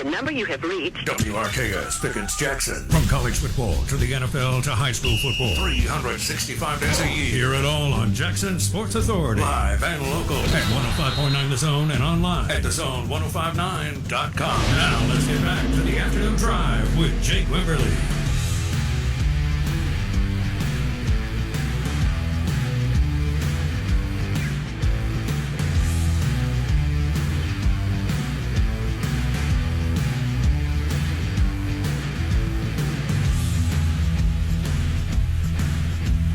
The number you have reached. WRKS Pickens Jackson. From college football to the NFL to high school football. 365 days a year. Hear it all on Jackson Sports Authority. Live and local. At 105.9 The Zone and online At thezone1059.com. Now let's get back to the afternoon drive with Jake Wimberly.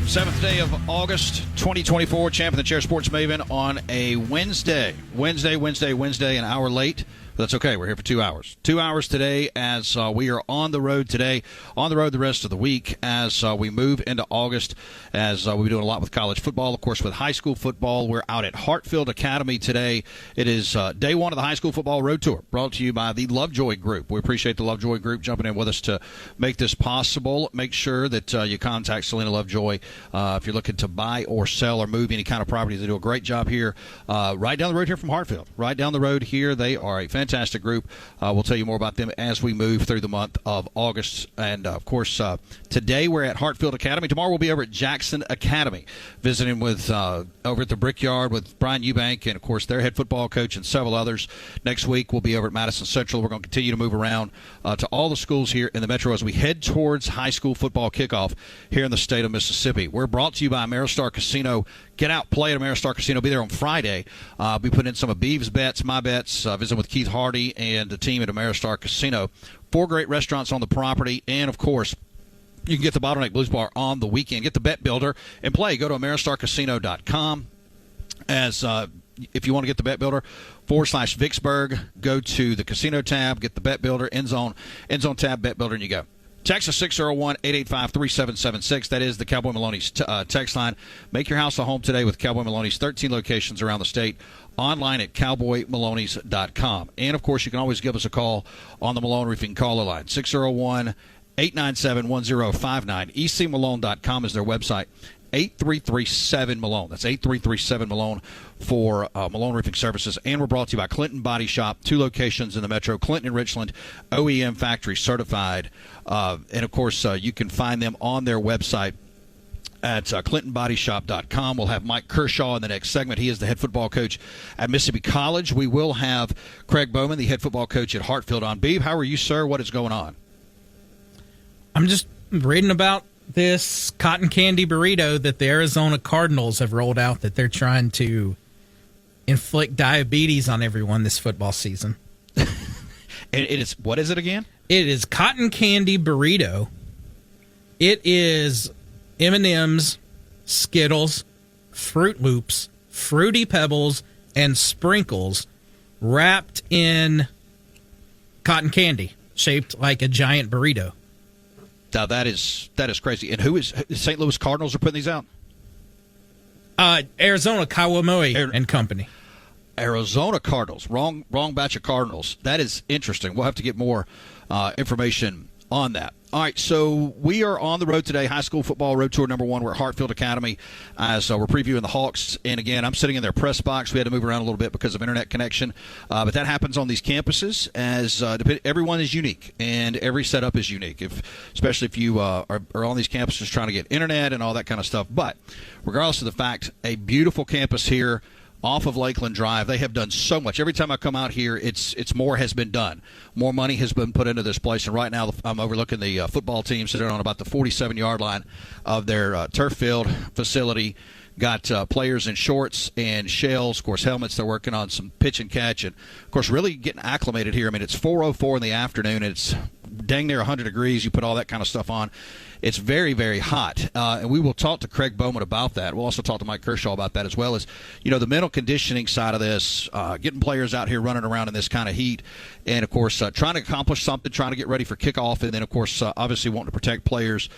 Seventh day of August, 2024. Champ of the Chair Sports Maven on a Wednesday, an hour late. But that's okay. We're here for 2 hours. 2 hours today as we are on the road today, on the road the rest of the week as we move into August, as we'll be doing a lot with college football. Of course, with high school football, we're out at Hartfield Academy today. It is day one of the high school football road tour, brought to you by the Lovejoy Group. We appreciate the Lovejoy Group jumping in with us to make this possible. Make sure that you contact Selena Lovejoy if you're looking to buy or sell or move any kind of property. They do a great job here, right down the road here from Hartfield. Right down the road here. They are a fantastic group. We'll tell you more about them as we move through the month of August. And, of course, today we're at Hartfield Academy. Tomorrow we'll be over at Jackson Academy, visiting with over at the Brickyard with Brian Eubank and, of course, their head football coach and several others. Next week we'll be over at Madison Central. We're going to continue to move around to all the schools here in the metro as we head towards high school football kickoff here in the state of Mississippi. We're brought to you by Ameristar Casino. Get out, play at Ameristar Casino. Be there on Friday. Be putting in some of Beeves' bets, my bets, visiting with Keith Hardy and the team at Ameristar Casino. 4 great restaurants on the property, and, of course, you can get the Bottleneck Blues Bar on the weekend. Get the Bet Builder and play. Go to AmeristarCasino.com. As if you want to get the Bet Builder /Vicksburg, go to the Casino tab, get the Bet Builder, end zone tab, Bet Builder, and you go. Text us 601-885-3776. That is the Cowboy Maloney's text line. Make your house a home today with Cowboy Maloney's 13 locations around the state. Online at cowboymaloneys.com. And, of course, you can always give us a call on the Malone Roofing caller line, 601-897-1059. ecmalone.com is their website. 8337-MALONE. That's 8337-MALONE for Malone Roofing Services. And we're brought to you by Clinton Body Shop, 2 locations in the metro, Clinton and Richland, OEM factory certified. And, of course, you can find them on their website at ClintonBodyShop.com. We'll have Mike Kershaw in the next segment. He is the head football coach at Mississippi College. We will have Craig Bowman, the head football coach at Hartfield, on. Beeb, how are you, sir? What is going on? I'm just reading about this cotton candy burrito that the Arizona Cardinals have rolled out, that they're trying to inflict diabetes on everyone this football season. It is, what is it again? It is cotton candy burrito. It is M&M's, Skittles, Fruit Loops, Fruity Pebbles, and Sprinkles wrapped in cotton candy, shaped like a giant burrito. Now, that is crazy. And who is St. Louis Cardinals are putting these out? Arizona Kawamoe and Company. Arizona Cardinals. Wrong batch of Cardinals. That is interesting. We'll have to get more information on that. All right, so we are on the road today, high school football road tour number 1. We're at Hartfield Academy as we're previewing the Hawks. And, again, I'm sitting in their press box. We had to move around a little bit because of internet connection. But that happens on these campuses as everyone is unique and every setup is unique, especially if you are on these campuses trying to get internet and all that kind of stuff. But regardless of the fact, a beautiful campus here off of Lakeland Drive. They have done so much. Every time I come out here, it's more has been done. More money has been put into this place. And right now I'm overlooking the football team sitting on about the 47-yard line of their turf field facility. Got players in shorts and shells, of course, helmets. They're working on some pitch and catch. And, of course, really getting acclimated here. I mean, it's 4:04 in the afternoon. It's dang near 100 degrees. You put all that kind of stuff on. It's very, very hot. And we will talk to Craig Bowman about that. We'll also talk to Mike Kershaw about that, as well as, the mental conditioning side of this, getting players out here running around in this kind of heat. And, of course, trying to accomplish something, trying to get ready for kickoff. And then, of course, obviously wanting to protect players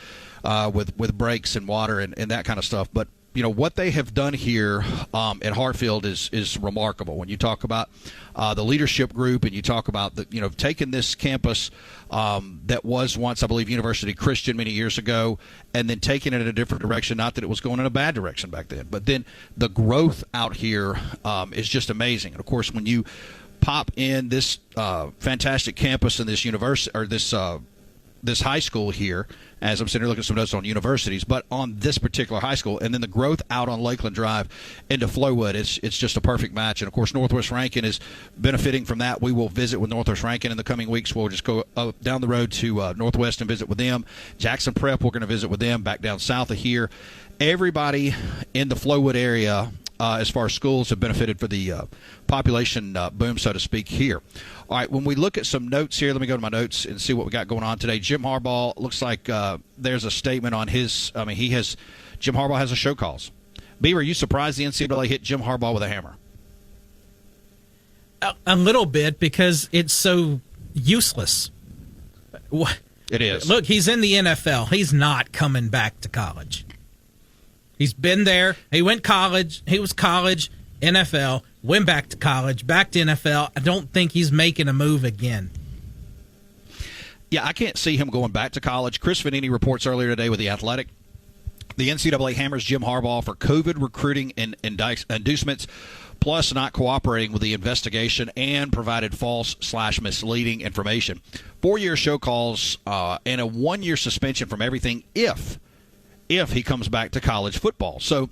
with breaks and water and that kind of stuff. But, what they have done here at Hartfield is remarkable. When you talk about the leadership group and you talk about taking this campus that was once, I believe, University Christian many years ago, and then taking it in a different direction. Not that it was going in a bad direction back then, but then the growth out here is just amazing. And, of course, when you pop in this fantastic campus and this university or this high school here, as I'm sitting here looking at some notes on universities, but on this particular high school, and then the growth out on Lakeland Drive into Flowwood, it's just a perfect match. And, of course, Northwest Rankin is benefiting from that. We will visit with Northwest Rankin in the coming weeks. We'll just go up, down the road to Northwest and visit with them. Jackson Prep, we're going to visit with them back down south of here. Everybody in the Flowwood area, as far as schools, have benefited for the population boom, so to speak, here. All right, when we look at some notes here, let me go to my notes and see what we got going on today. Jim Harbaugh, looks like there's a statement on his – Jim Harbaugh has a show cause. Beaver, are you surprised the NCAA hit Jim Harbaugh with a hammer? A little bit, because it's so useless. It is. Look, he's in the NFL. He's not coming back to college. He's been there. He went college. He was college, NFL, went back to college, back to NFL. I don't think he's making a move again. Yeah, I can't see him going back to college. Chris Vanini reports earlier today with The Athletic. The NCAA hammers Jim Harbaugh for COVID recruiting and inducements, plus not cooperating with the investigation and provided false/misleading information. 4-year show calls and a 1-year suspension from everything if he comes back to college football. So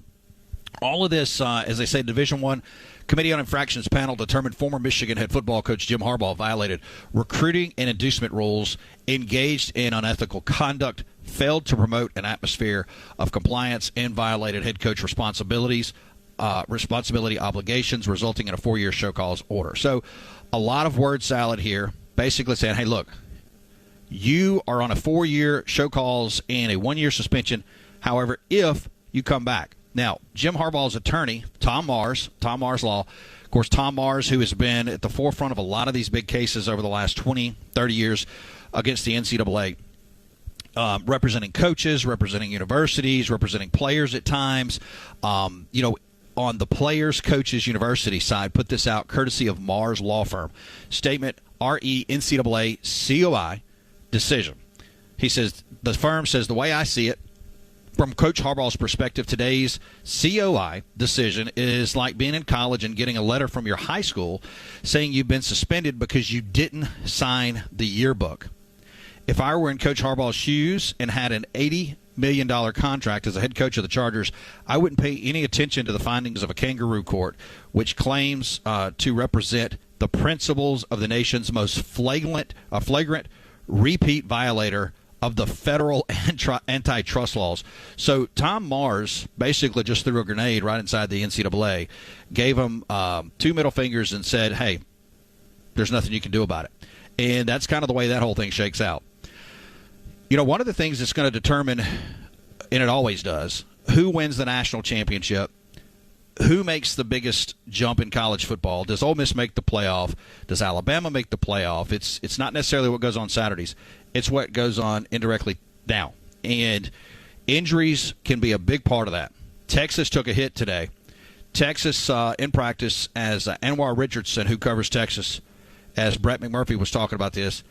all of this, as they say, Division I Committee on Infractions panel determined former Michigan head football coach Jim Harbaugh violated recruiting and inducement rules, engaged in unethical conduct, failed to promote an atmosphere of compliance, and violated head coach responsibility obligations, resulting in a 4-year show cause order. So a lot of word salad here, basically saying, hey, look, you are on a 4-year show cause and a 1-year suspension. However, if you come back. Now, Jim Harbaugh's attorney, Tom Mars Law, of course, Tom Mars, who has been at the forefront of a lot of these big cases over the last 20, 30 years against the NCAA, representing coaches, representing universities, representing players at times. On the players, coaches, university side, put this out courtesy of Mars Law Firm. Statement, NCAA COI decision. He says, the firm says, the way I see it, from Coach Harbaugh's perspective, today's COI decision is like being in college and getting a letter from your high school saying you've been suspended because you didn't sign the yearbook. If I were in Coach Harbaugh's shoes and had an $80 million contract as a head coach of the Chargers, I wouldn't pay any attention to the findings of a kangaroo court, which claims to represent the principles of the nation's most flagrant repeat violator of the federal antitrust laws. So Tom Mars basically just threw a grenade right inside the NCAA, gave him 2 middle fingers and said, hey, there's nothing you can do about it. And that's kind of the way that whole thing shakes out. One of the things that's going to determine, and it always does, who wins the national championship, who makes the biggest jump in college football. Does Ole Miss make the playoff? Does Alabama make the playoff? It's not necessarily what goes on Saturdays. It's what goes on indirectly now. And injuries can be a big part of that. Texas took a hit today. Texas, in practice, as Anwar Richardson, who covers Texas, as Brett McMurphy was talking about this,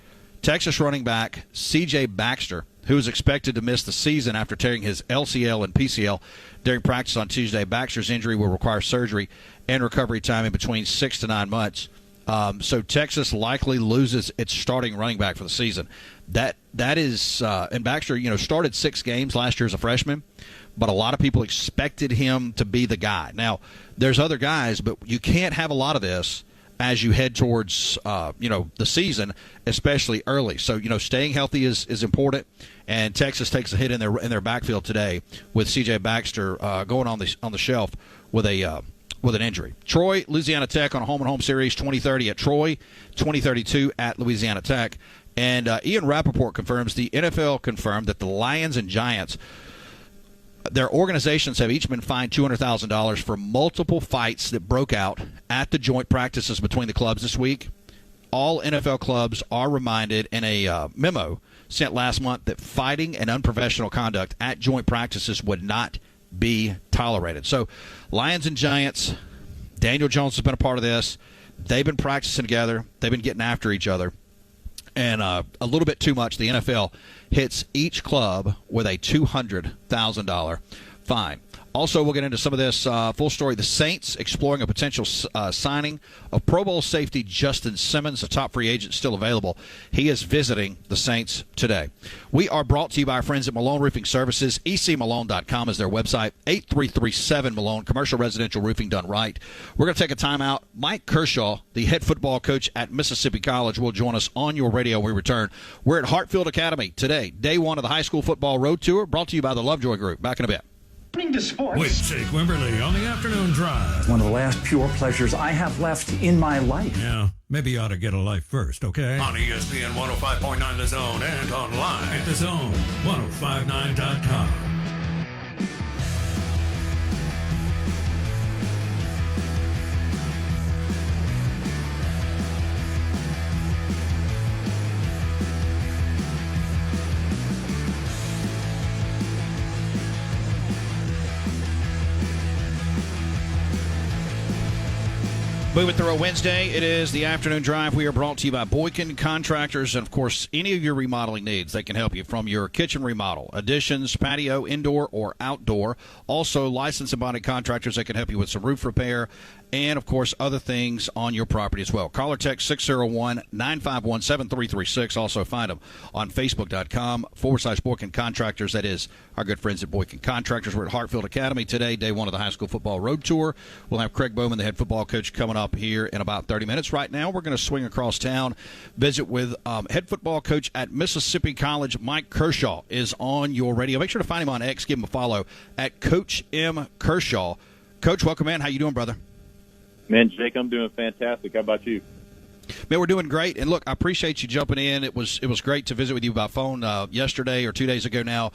Texas running back C.J. Baxter, who is expected to miss the season after tearing his LCL and PCL during practice on Tuesday. Baxter's injury will require surgery and recovery time in between 6 to 9 months. So Texas likely loses its starting running back for the season. That is, and Baxter, started 6 games last year as a freshman, but a lot of people expected him to be the guy. Now, there's other guys, but you can't have a lot of this as you head towards, the season, especially early. So, staying healthy is important, and Texas takes a hit in their backfield today with C.J. Baxter going on the shelf with an injury. Troy, Louisiana Tech on a home-and-home series, 2030 at Troy, 2032 at Louisiana Tech. And Ian Rappaport confirms the NFL confirmed that the Lions and Giants, their organizations have each been fined $200,000 for multiple fights that broke out at the joint practices between the clubs this week. All NFL clubs are reminded in a memo sent last month that fighting and unprofessional conduct at joint practices would not be tolerated. So Lions and Giants, Daniel Jones has been a part of this. They've been practicing together. They've been getting after each other. And a little bit too much, the NFL hits each club with a $200,000 fine. Also, we'll get into some of this full story. The Saints exploring a potential signing of Pro Bowl safety Justin Simmons, a top free agent still available. He is visiting the Saints today. We are brought to you by our friends at Malone Roofing Services. ecmalone.com is their website. 8337 Malone, commercial residential roofing done right. We're going to take a time out. Mike Kershaw, the head football coach at Mississippi College, will join us on your radio when we return. We're at Hartfield Academy today, day one of the high school football road tour, brought to you by the Lovejoy Group. Back in a bit. With Jake Wimberly on the afternoon drive. One of the last pure pleasures I have left in my life. Yeah, maybe you ought to get a life first, okay? On ESPN 105.9 The Zone and online At The Zone, 1059.com. Moving through a Wednesday, it is the afternoon drive. We are brought to you by Boykin Contractors, and of course, any of your remodeling needs, they can help you from your kitchen remodel, additions, patio, indoor or outdoor. Also, licensed and bonded contractors that can help you with some roof repair, and of course, other things on your property as well. Call or text 601-951-7336. Also, find them on Facebook.com/Boykin Contractors. That is our good friends at Boykin Contractors. We're at Hartfield Academy today, day one of the high school football road tour. We'll have Craig Bowman, the head football coach, coming up here in about 30 minutes. Right now, we're going to swing across town, visit with head football coach at Mississippi College. Mike Kershaw is on your radio. Make sure to find him on X. Give him a follow at Coach M. Kershaw. Coach, welcome in. How you doing, brother? Man, Jake, I'm doing fantastic. How about you? Man, we're doing great. And look, I appreciate you jumping in. It was great to visit with you by phone yesterday or 2 days ago now.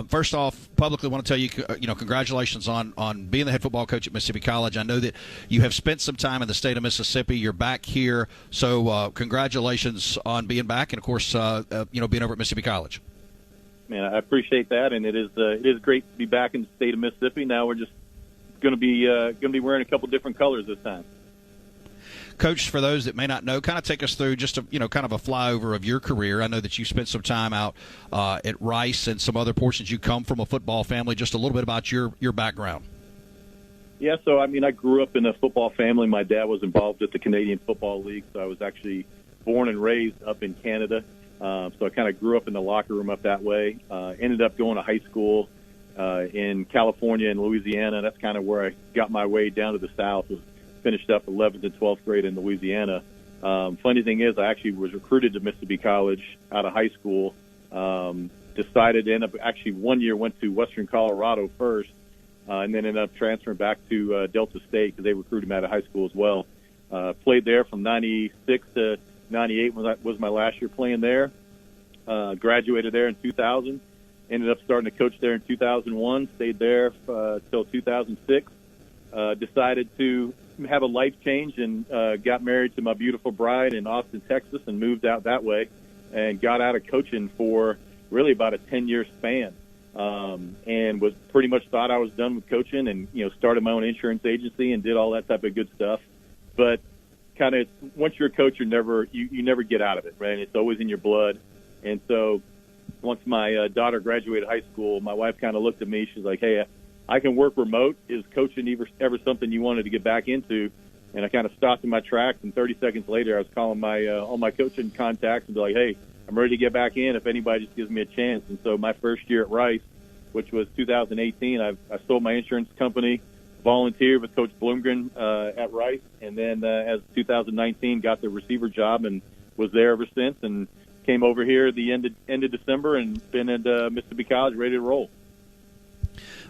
First off, publicly want to tell you, congratulations on being the head football coach at Mississippi College. I know that you have spent some time in the state of Mississippi. You're back here, so congratulations on being back, and of course, being over at Mississippi College. Man, I appreciate that, and it is great to be back in the state of Mississippi. Now we're just going to be wearing a couple different colors this time. Coach, for those that may not know, kind of take us through just kind of a flyover of your career. I know that you spent some time out at Rice and some other portions. You come from a football family. Just a little bit about your background. Yeah, so I grew up in a football family. My dad was involved with the Canadian Football League, so I was actually born and raised up in Canada. So I kind of grew up in the locker room up that way. Ended up going to high school in California and Louisiana. That's kind of where I got my way down to the South. Finished up 11th and 12th grade in Louisiana. Funny thing is, I actually was recruited to Mississippi College out of high school. Decided to end up, actually 1 year went to Western Colorado first, and then ended up transferring back to Delta State because they recruited me out of high school as well. Played there from 96 to 98 was my last year playing there. Graduated there in 2000. Ended up starting to coach there in 2001. Stayed there till 2006. Decided to have a life change and got married to my beautiful bride in Austin, Texas, and moved out that way and got out of coaching for really about a 10-year span, and was pretty much thought I was done with coaching and, started my own insurance agency and did all that type of good stuff. But kind of once you're a coach, you never get out of it, right? It's always in your blood. And so once my daughter graduated high school, my wife kind of looked at me. She's like, hey, I can work remote. Is coaching ever something you wanted to get back into? And I kind of stopped in my tracks, and 30 seconds later, I was calling all my coaching contacts and be like, hey, I'm ready to get back in if anybody just gives me a chance. And so my first year at Rice, which was 2018, I sold my insurance company, volunteered with Coach Bloomgren at Rice, and then as 2019 got the receiver job and was there ever since, and came over here at the end of December and been at Mississippi College ready to roll.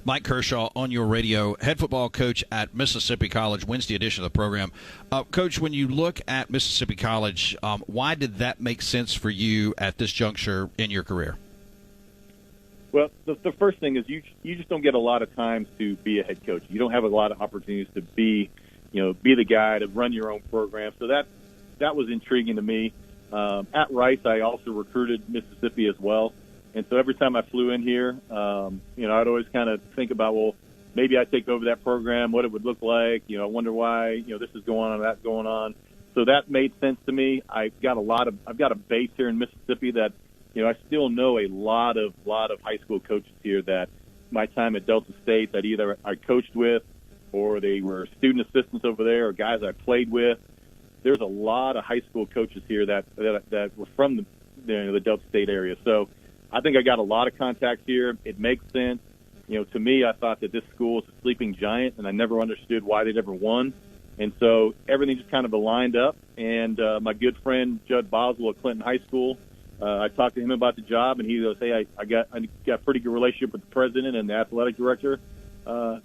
Mike Kershaw on your radio, head football coach at Mississippi College, Wednesday edition of the program. Coach, when you look at Mississippi College, why did that make sense for you at this juncture in your career? Well, the first thing is you just don't get a lot of times to be a head coach. You don't have a lot of opportunities to be the guy to run your own program. So that was intriguing to me. At Rice, I also recruited Mississippi as well. And so every time I flew in here, I'd always kind of think about, well, maybe I take over that program, what it would look like. I wonder why, this is going on, that's going on. So that made sense to me. I've got a base here in Mississippi that, I still know a lot of high school coaches here that, my time at Delta State that either I coached with or they were student assistants over there or guys I played with. There's a lot of high school coaches here that were from the Delta State area. So I think I got a lot of contacts here. It makes sense. To me, I thought that this school is a sleeping giant, and I never understood why they'd ever won. And so everything just kind of aligned up. And my good friend, Judd Boswell at Clinton High School, I talked to him about the job, and he goes, hey, I got a pretty good relationship with the president and the athletic director. Do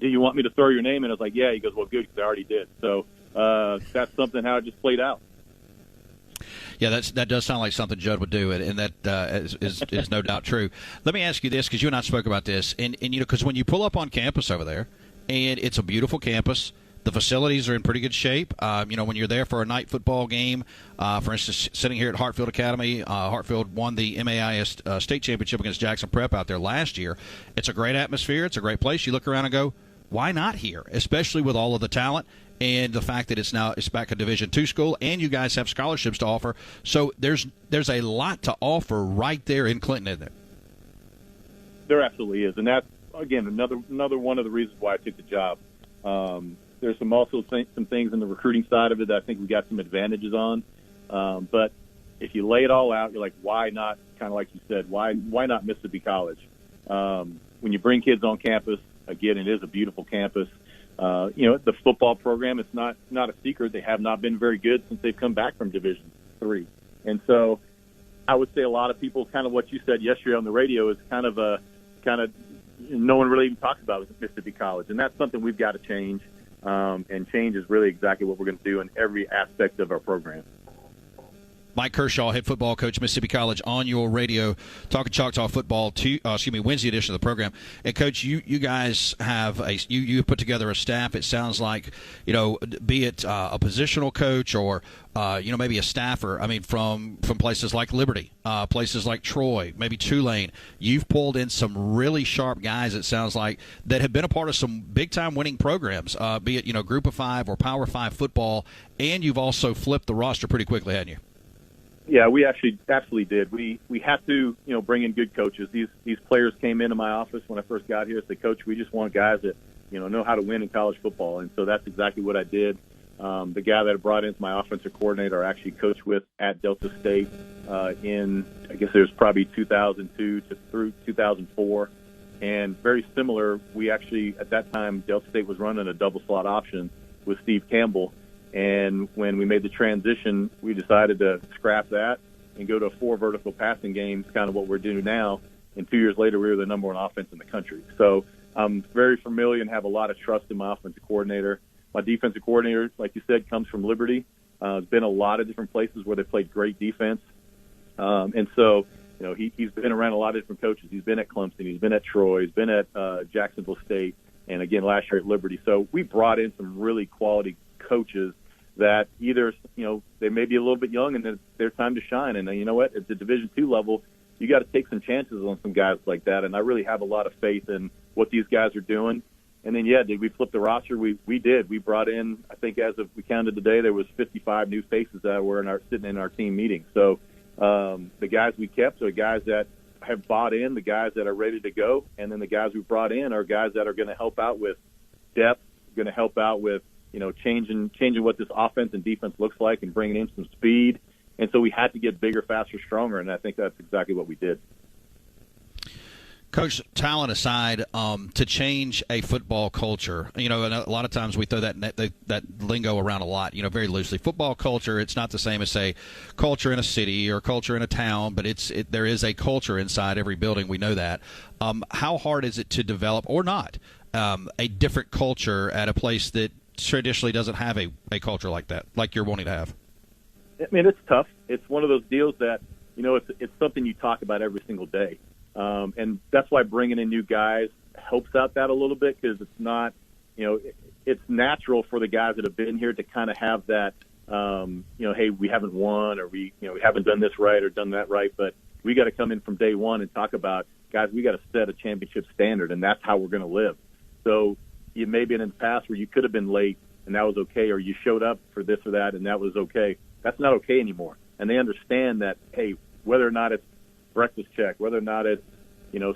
you want me to throw your name in? I was like, yeah. He goes, well, good, because I already did. So that's something how it just played out. Yeah, that does sound like something Judd would do, and that is no doubt true. Let me ask you this, because you and I spoke about this, and because when you pull up on campus over there, and it's a beautiful campus, the facilities are in pretty good shape. When you're there for a night football game, for instance, sitting here at Hartfield Academy, Hartfield won the MAIS state championship against Jackson Prep out there last year. It's a great atmosphere. It's a great place. You look around and go, why not here? Especially with all of the talent and the fact that it's back a Division II school, and you guys have scholarships to offer. So there's a lot to offer right there in Clinton, isn't there? There absolutely is, and that's again another one of the reasons why I took the job. There's some things in the recruiting side of it that I think we got some advantages on. But if you lay it all out, you're like, why not? Kind of like you said, why not Mississippi College? When you bring kids on campus, again, it is a beautiful campus. The football program, it's not a secret. They have not been very good since they've come back from Division III. And so I would say a lot of people, kind of what you said yesterday on the radio, is kind of no one really even talks about Mississippi College. And that's something we've got to change. And change is really exactly what we're going to do in every aspect of our program. Mike Kershaw, head football coach, Mississippi College, on your radio, talking Choctaw football. Wednesday edition of the program. And Coach, you guys have you put together a staff. It sounds like be it a positional coach or maybe a staffer. I mean, from places like Liberty, places like Troy, maybe Tulane. You've pulled in some really sharp guys. It sounds like that have been a part of some big time winning programs, be it Group of 5 or Power 5 football. And you've also flipped the roster pretty quickly, haven't you? Yeah, we actually absolutely did. We have to, bring in good coaches. These players came into my office when I first got here and said, Coach, we just want guys that, know how to win in college football. And so that's exactly what I did. The guy that I brought in as my offensive coordinator, I actually coached with at Delta State in, I guess it was probably 2002 through 2004. And very similar, we actually, at that time, Delta State was running a double slot option with Steve Campbell. And when we made the transition, we decided to scrap that and go to a 4 vertical passing game, kind of what we're doing now. And 2 years later, we were the number 1 offense in the country. So I'm very familiar and have a lot of trust in my offensive coordinator. My defensive coordinator, like you said, comes from Liberty. Has been a lot of different places where they played great defense. And so, he's been around a lot of different coaches. He's been at Clemson. He's been at Troy. He's been at Jacksonville State. And, again, last year at Liberty. So we brought in some really quality coaches that either, they may be a little bit young and it's their time to shine. And you know what? At the Division II level, you got to take some chances on some guys like that. And I really have a lot of faith in what these guys are doing. And then, did we flip the roster? We did. We brought in, I think as of we counted today, there was 55 new faces that were sitting in our team meeting. So the guys we kept are guys that have bought in, the guys that are ready to go. And then the guys we brought in are guys that are going to help out with depth, going to help out with, changing what this offense and defense looks like and bringing in some speed. And so we had to get bigger, faster, stronger, and I think that's exactly what we did. Coach, talent aside, to change a football culture, and a lot of times we throw that lingo around a lot, very loosely. Football culture, it's not the same as, say, culture in a city or culture in a town, but there is a culture inside every building. We know that. How hard is it to develop, or not, a different culture at a place that traditionally doesn't have a culture like that, like you're wanting to have? I mean, it's tough. It's one of those deals that, it's something you talk about every single day. And that's why bringing in new guys helps out that a little bit, because it's not, it's natural for the guys that have been here to kind of have that, hey, we haven't won, or we haven't done this right or done that right, but we got to come in from day one and talk about, guys, we got to set a championship standard, and that's how we're going to live. So you may have been in the past where you could have been late and that was okay, or you showed up for this or that and that was okay. That's not okay anymore. And they understand that, hey, whether or not it's breakfast check, whether or not it's,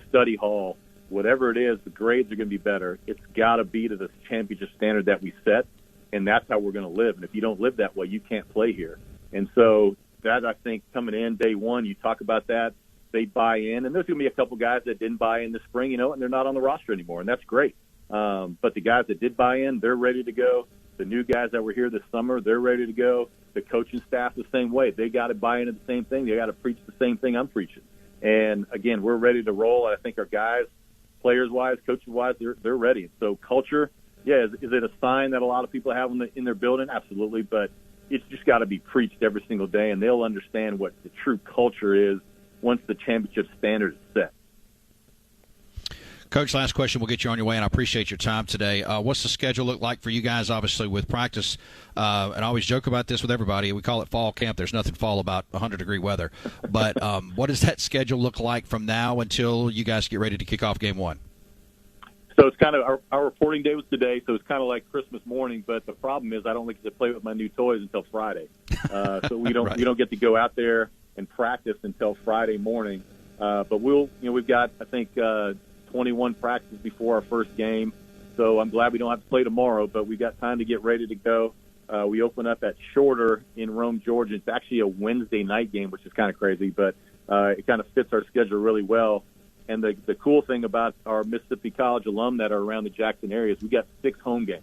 study hall, whatever it is, the grades are going to be better. It's got to be to the championship standard that we set, and that's how we're going to live. And if you don't live that way, you can't play here. And so that, I think, coming in day one, you talk about that, they buy in. And there's going to be a couple guys that didn't buy in this spring, and they're not on the roster anymore, and that's great. But the guys that did buy in, they're ready to go. The new guys that were here this summer, they're ready to go. The coaching staff the same way. They got to buy into the same thing. They got to preach the same thing I'm preaching. And, again, we're ready to roll. I think our guys, players-wise, coaches-wise, they're ready. So culture, yeah, is it a sign that a lot of people have in their building? Absolutely. But it's just got to be preached every single day, and they'll understand what the true culture is once the championship standard is set. Coach, last question. We'll get you on your way, and I appreciate your time today. What's the schedule look like for you guys, obviously, with practice? And I always joke about this with everybody. We call it fall camp. There's nothing fall about 100-degree weather. But what does that schedule look like from now until you guys get ready to kick off game one? So it's kind of our reporting day was today, so it's kind of like Christmas morning. But the problem is I don't get to play with my new toys until Friday. So we don't Right. we don't get to go out there and practice until Friday morning. But we've got, I think, 21 practices before our first game. So I'm glad we don't have to play tomorrow, but we got time to get ready to go. We open up at Shorter in Rome, Georgia. It's actually a Wednesday night game, which is kind of crazy, but it kind of fits our schedule really well. And the cool thing about our Mississippi College alum that are around the Jackson area is we got 6 home games.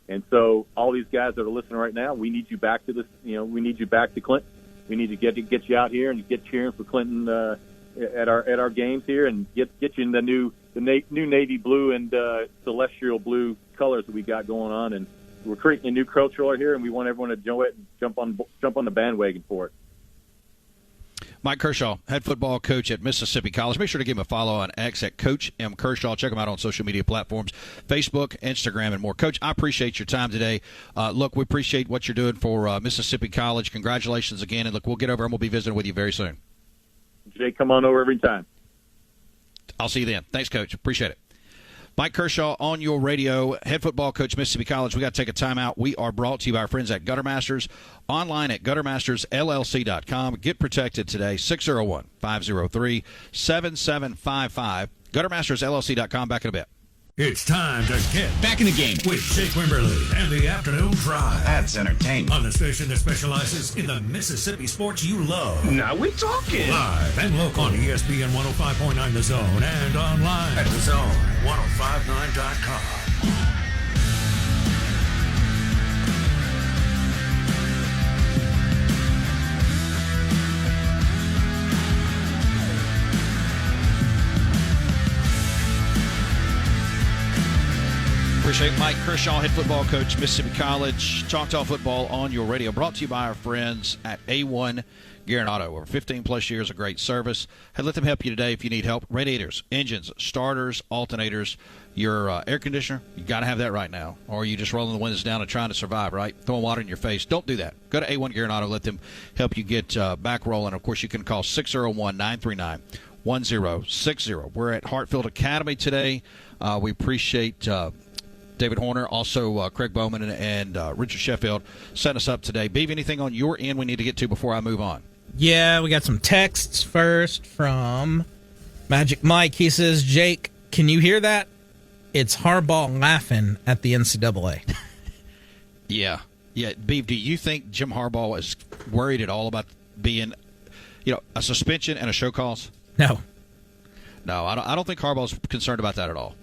And so all these guys that are listening right now, we need you back to this. We need you back to Clinton. We need to get you out here and get cheering for Clinton at our games here, and get you in the new navy blue and celestial blue colors that we got going on. And we're creating a new culture here, and we want everyone to enjoy it and jump on the bandwagon for it. Mike Kershaw, head football coach at Mississippi College. Make sure to give him a follow on X at Coach M. Kershaw. Check him out on social media platforms, Facebook, Instagram, and more. Coach, I appreciate your time today. Look, we appreciate what you're doing for Mississippi College. Congratulations again. And, look, we'll get over and we'll be visiting with you very soon. Jay, come on over every time. I'll see you then. Thanks, Coach. Appreciate it. Mike Kershaw on your radio, head football coach, Mississippi College. We got to take a timeout. We are brought to you by our friends at Gutter Masters, online at guttermastersllc.com. Get protected today, 601-503-7755. Guttermastersllc.com. Back in a bit. It's time to get Back in the game. with Jake Wimberly and the Afternoon Drive That's entertainment. on the station that specializes in the Mississippi sports you love. Now we're talking. Live and local on ESPN 105.9 The Zone and online at thezone1059.com. Appreciate Mike Kershaw, head football coach, Mississippi College. Talk football on your radio. Brought to you by our friends at A1 Gear and Auto. Over 15-plus years of great service. Hey, let them help you today if you need help. Radiators, engines, starters, alternators, your air conditioner. You got to have that right now. Or you just rolling the windows down and trying to survive, right? Throwing water in your face. Don't do that. Go to A1 Gear and Auto. Let them help you get back rolling. Of course, you can call 601-939-1060. We're at Hartfield Academy today. We appreciate David Horner, also Craig Bowman and Richard Sheffield setting us up today. Beav, anything on your end we need to get to before I move on? Yeah, we got some texts first from Magic Mike. He says, Jake, can you hear that? It's Harbaugh laughing at the NCAA. Yeah. Beav, do you think Jim Harbaugh is worried at all about being, a suspension and a show cause? No. No, I don't think Harbaugh's concerned about that at all.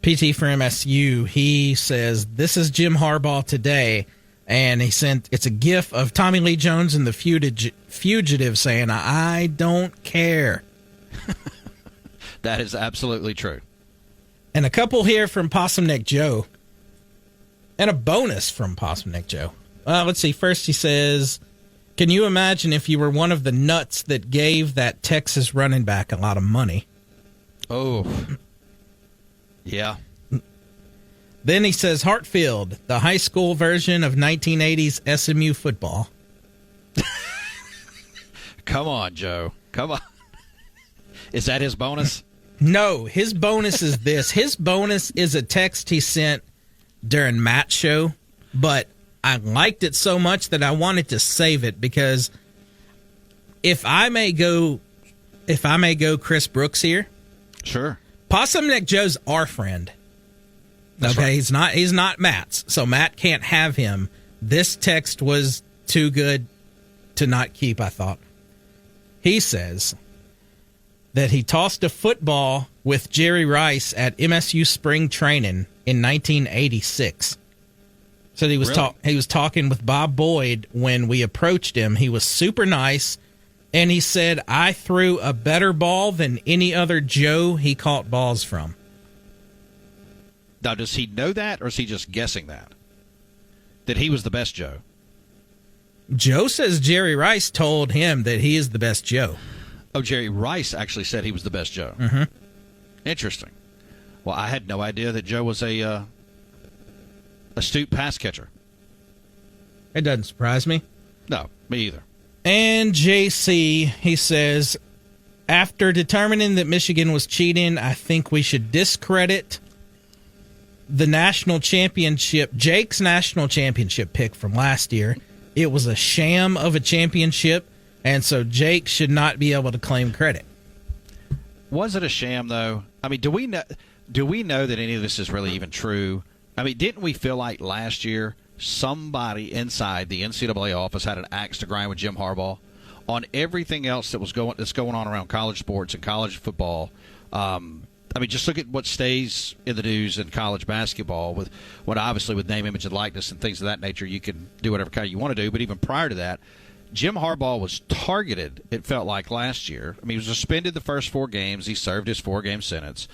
PT for MSU, he says, this is Jim Harbaugh today, and it's a gif of Tommy Lee Jones and the Fugitive saying, I don't care. That is absolutely true. And a couple here from Possum Neck Joe, and a bonus from Possum Neck Joe. Let's see, first he says, can you imagine if you were one of the nuts that gave that Texas running back a lot of money? Oh, yeah. Then he says, Hartfield, the high school version of 1980s SMU football. Come on, Joe. Come on. Is that his bonus? No, his bonus is this. His bonus is a text he sent during Matt's show, but I liked it so much that I wanted to save it because if I may go Chris Brooks here. Sure. Possum Neck Joe's our friend. That's okay, right. he's not Matt's, so Matt can't have him. This text was too good to not keep, I thought. He says that he tossed a football with Jerry Rice at MSU spring training in 1986. Said he was Really? he was talking with Bob Boyd when we approached him. He was super nice, and he said, I threw a better ball than any other Joe he caught balls from. Now, does he know that, or is he just guessing that he was the best Joe? Joe says Jerry Rice told him that he is the best Joe. Oh, Jerry Rice actually said he was the best Joe. Mm-hmm. Interesting. Well, I had no idea that Joe was a astute pass catcher. It doesn't surprise me. No, me either. And JC, he says, after determining that Michigan was cheating, I think we should discredit the national championship, Jake's national championship pick from last year. It was a sham of a championship, and so Jake should not be able to claim credit. Was it a sham, though? I mean, do we know that any of this is really even true? I mean, didn't we feel like last year somebody inside the NCAA office had an axe to grind with Jim Harbaugh on everything else that's going on around college sports and college football? I mean, just look at what stays in the news in college basketball with what obviously with name, image, and likeness and things of that nature, you can do whatever kind you want to do. But even prior to that, Jim Harbaugh was targeted, it felt like, last year. I mean, he was suspended the first 4 games. He served his 4-game sentence.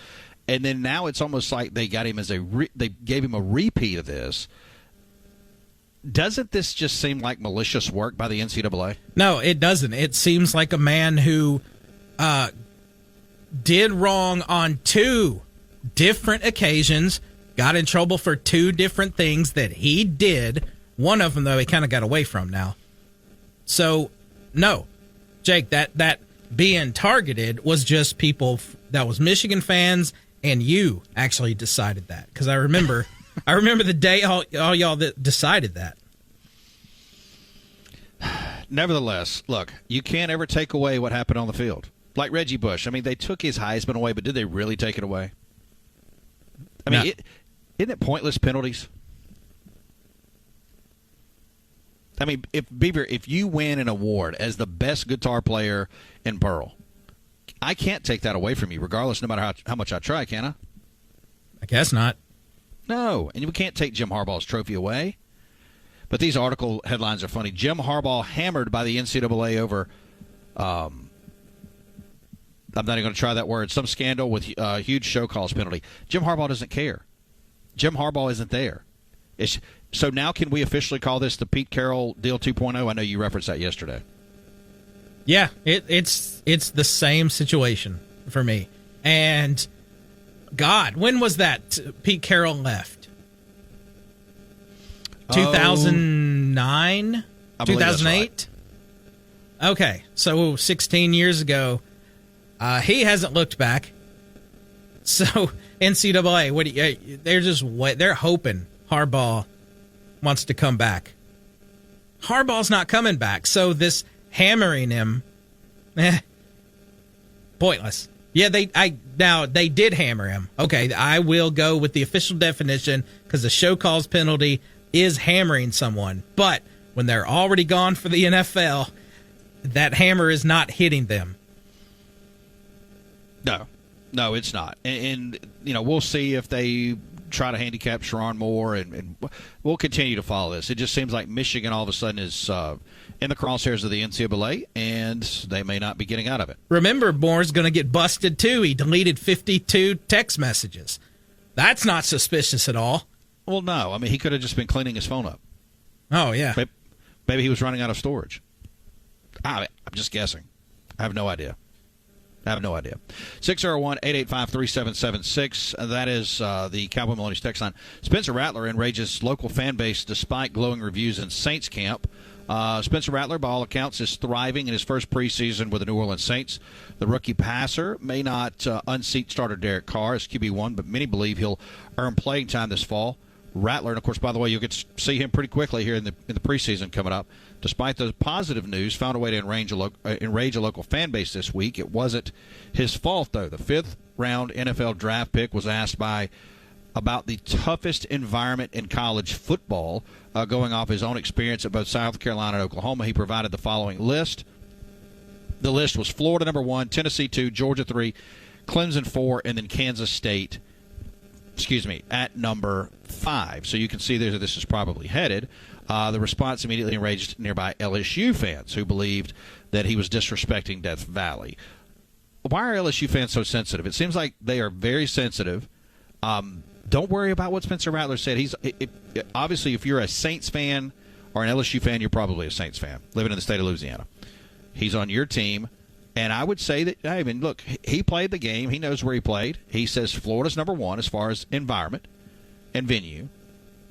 And then now it's almost like they got him they gave him a repeat of this. Doesn't this just seem like malicious work by the NCAA? No, it doesn't. It seems like a man who did wrong on 2 different occasions, got in trouble for 2 different things that he did. One of them, though, he kind of got away from now. So, no, Jake, that being targeted was just people that was Michigan fans, and you actually decided that. Because I remember the day all y'all that decided that. Nevertheless, look, you can't ever take away what happened on the field. Like Reggie Bush. I mean, they took his Heisman away, but did they really take it away? I mean, No. isn't it pointless penalties? I mean, if you win an award as the best guitar player in Burl, I can't take that away from you, regardless, no matter how much I try, can I? I guess not. No, and we can't take Jim Harbaugh's trophy away. But these article headlines are funny. Jim Harbaugh hammered by the NCAA over, I'm not even going to try that word, some scandal with huge show cause penalty. Jim Harbaugh doesn't care. Jim Harbaugh isn't there. So now can we officially call this the Pete Carroll deal 2.0? I know you referenced that yesterday. Yeah, it's the same situation for me. And God, when was that Pete Carroll left? 2009? 2008? Right. Okay, so 16 years ago. He hasn't looked back. So NCAA, they're hoping Harbaugh wants to come back. Harbaugh's not coming back, so this hammering him, pointless. Yeah, they did hammer him. Okay, I will go with the official definition because the show cause penalty is hammering someone. But when they're already gone for the NFL, that hammer is not hitting them. No, it's not. And we'll see if they try to handicap Sharon Moore, and we'll continue to follow this. It just seems like Michigan all of a sudden is in the crosshairs of the NCAA, and they may not be getting out of it. Remember, Moore's going to get busted, too. He deleted 52 text messages. That's not suspicious at all. Well, no. I mean, he could have just been cleaning his phone up. Oh, yeah. Maybe he was running out of storage. I'm just guessing. I have no idea. 601-885-3776. That is the Cowboy Maloney's text line. Spencer Rattler enrages local fan base despite glowing reviews in Saints camp. Spencer Rattler, by all accounts, is thriving in his first preseason with the New Orleans Saints. The rookie passer may not unseat starter Derek Carr as QB1, but many believe he'll earn playing time this fall. Rattler. And, of course, by the way, you'll get to see him pretty quickly here in the preseason coming up. Despite the positive news, found a way to enrage a local fan base this week. It wasn't his fault, though. The fifth-round NFL draft pick was asked about the toughest environment in college football, going off his own experience at both South Carolina and Oklahoma. He provided the following list. The list was Florida number 1, Tennessee 2, Georgia 3, Clemson 4, and then Kansas State, at number 5. So you can see there that this is probably headed. The response immediately enraged nearby LSU fans who believed that he was disrespecting Death Valley. Why are LSU fans so sensitive? It seems like they are very sensitive. Don't worry about what Spencer Rattler said. Obviously, if you're a Saints fan or an LSU fan, you're probably a Saints fan living in the state of Louisiana. He's on your team. And I would say that, I mean, look, he played the game. He knows where he played. He says Florida's number 1 as far as environment and venue.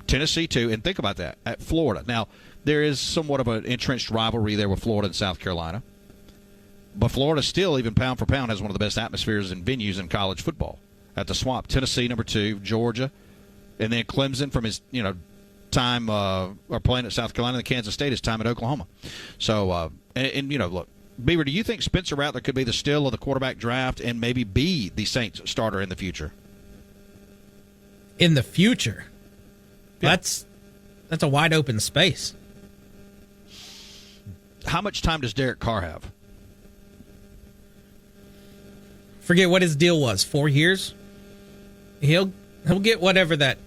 Tennessee 2. And think about that, at Florida. Now, there is somewhat of an entrenched rivalry there with Florida and South Carolina. But Florida still, even pound for pound, has one of the best atmospheres and venues in college football at the Swamp. Tennessee, number 2. Georgia. And then Clemson from his, time or playing at South Carolina, and Kansas State, his time at Oklahoma. So, look, Beaver, do you think Spencer Rattler could be the steal of the quarterback draft and maybe be the Saints starter in the future? In the future? Yeah. That's a wide open space. How much time does Derek Carr have? Forget what his deal was. 4 years? He'll get whatever that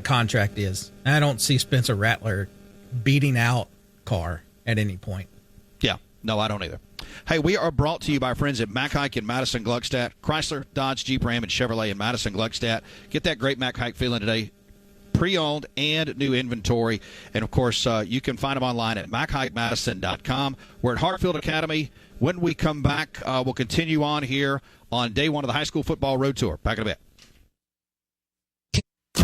contract is. I don't see Spencer Rattler beating out Carr at any point. Yeah. No, I don't either. Hey, we are brought to you by our friends at Mac Hike in Madison, Gluckstadt, Chrysler, Dodge, Jeep, Ram, and Chevrolet in Madison, Gluckstadt. Get that great Mac Hike feeling today. Pre-owned and new inventory. And, of course, you can find them online at MacHikeMadison.com. We're at Hartfield Academy. When we come back, we'll continue on here on day 1 of the high school football road tour. Back in a bit.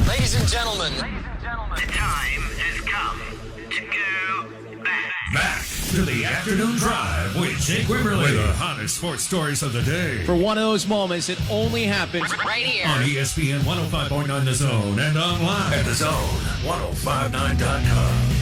Ladies and gentlemen, the time has come to go back. Back to the afternoon drive with Jake Wimberly. With the hottest sports stories of the day. For one of those moments, it only happens Right here. On ESPN 105.9 The Zone and online at thezone1059.com.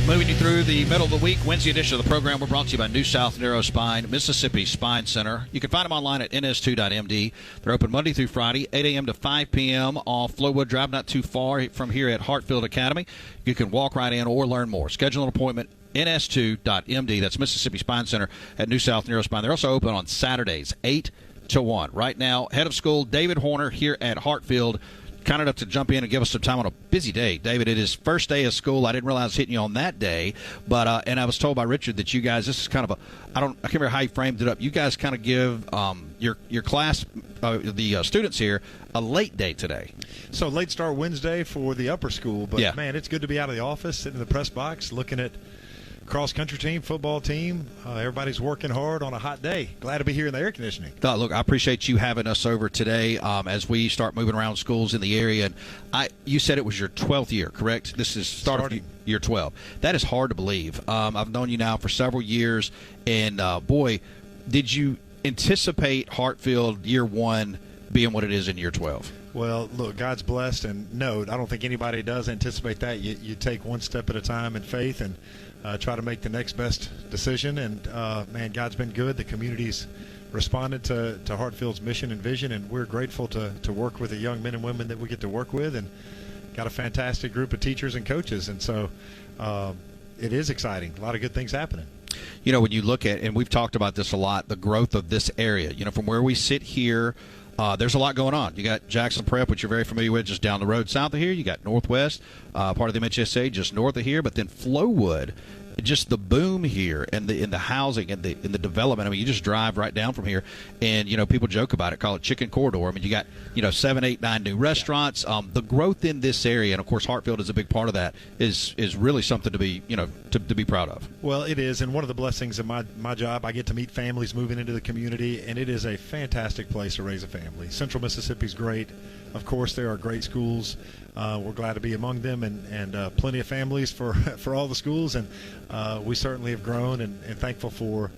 Moving you through the middle of the week, Wednesday edition of the program, we're brought to you by New South Neuro Spine, Mississippi Spine Center. You can find them online at ns2.md. They're open Monday through Friday, 8 a.m. to 5 p.m. off Flowwood Drive, not too far from here at Hartfield Academy. You can walk right in or learn more. Schedule an appointment, ns2.md. That's Mississippi Spine Center at New South Neuro Spine. They're also open on Saturdays, 8 to 1. Right now, head of school David Horner here at Hartfield, kind enough to jump in and give us some time on a busy day. David, it is first day of school. I didn't realize I was hitting you on that day, but and I was told by Richard that you guys, this is kind of I can't remember how you framed it up. You guys kind of give your class, the students here, a late day today. So late start Wednesday for the upper school, but yeah, man, it's good to be out of the office, sitting in the press box, looking at cross-country team, football team. Everybody's working hard on a hot day. Glad to be here in the air conditioning. Look, I appreciate you having us over today as we start moving around schools in the area. And you said it was your 12th year, correct? This is starting year 12. That is hard to believe. I've known you now for several years, and boy, did you anticipate Hartfield year 1 being what it is in year 12? Well, look, God's blessed, and no, I don't think anybody does anticipate that. You take one step at a time in faith and try to make the next best decision. And, man, God's been good. The community's responded to Hartfield's mission and vision, and we're grateful to work with the young men and women that we get to work with, and got a fantastic group of teachers and coaches. And so it is exciting. A lot of good things happening. You know, when you look at, and we've talked about this a lot, the growth of this area, from where we sit here, there's a lot going on. You got Jackson Prep, which you're very familiar with, just down the road south of here. You got Northwest, part of the MHSA, just north of here. But then Flowwood, just the boom here and in the housing and in the development. I mean, you just drive right down from here, and people joke about it, call it Chicken Corridor. I mean, you got 7, 8, 9 new restaurants. The growth in this area, and of course Hartfield is a big part of that, is really something to be to be proud of. Well, it is, and one of the blessings of my job, I get to meet families moving into the community, and it is a fantastic place to raise a family. Central Mississippi's great. of course, there are great schools. We're glad to be among them, and plenty of families for all the schools, and we certainly have grown and thankful for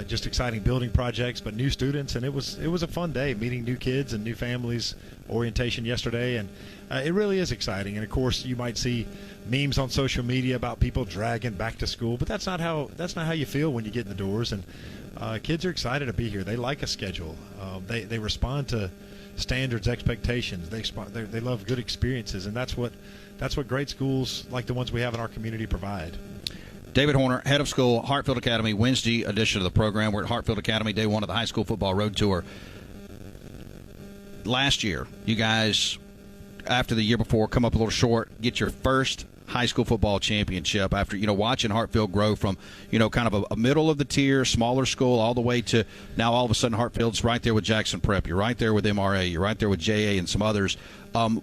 just exciting building projects, but new students, and it was a fun day meeting new kids and new families. Orientation yesterday, and it really is exciting. And of course, you might see memes on social media about people dragging back to school, but that's not how you feel when you get in the doors. And kids are excited to be here. They like a schedule. They respond to standards, expectations. They love good experiences, and that's what great schools like the ones we have in our community provide. David Horner, head of school, Hartfield Academy, Wednesday edition of the program. We're at Hartfield Academy, day one of the high school football road tour. Last year, you guys, after the year before, come up a little short, get your first high school football championship after, watching Hartfield grow from, kind of a middle of the tier, smaller school, all the way to now all of a sudden Hartfield's right there with Jackson Prep. You're right there with MRA. You're right there with JA and some others.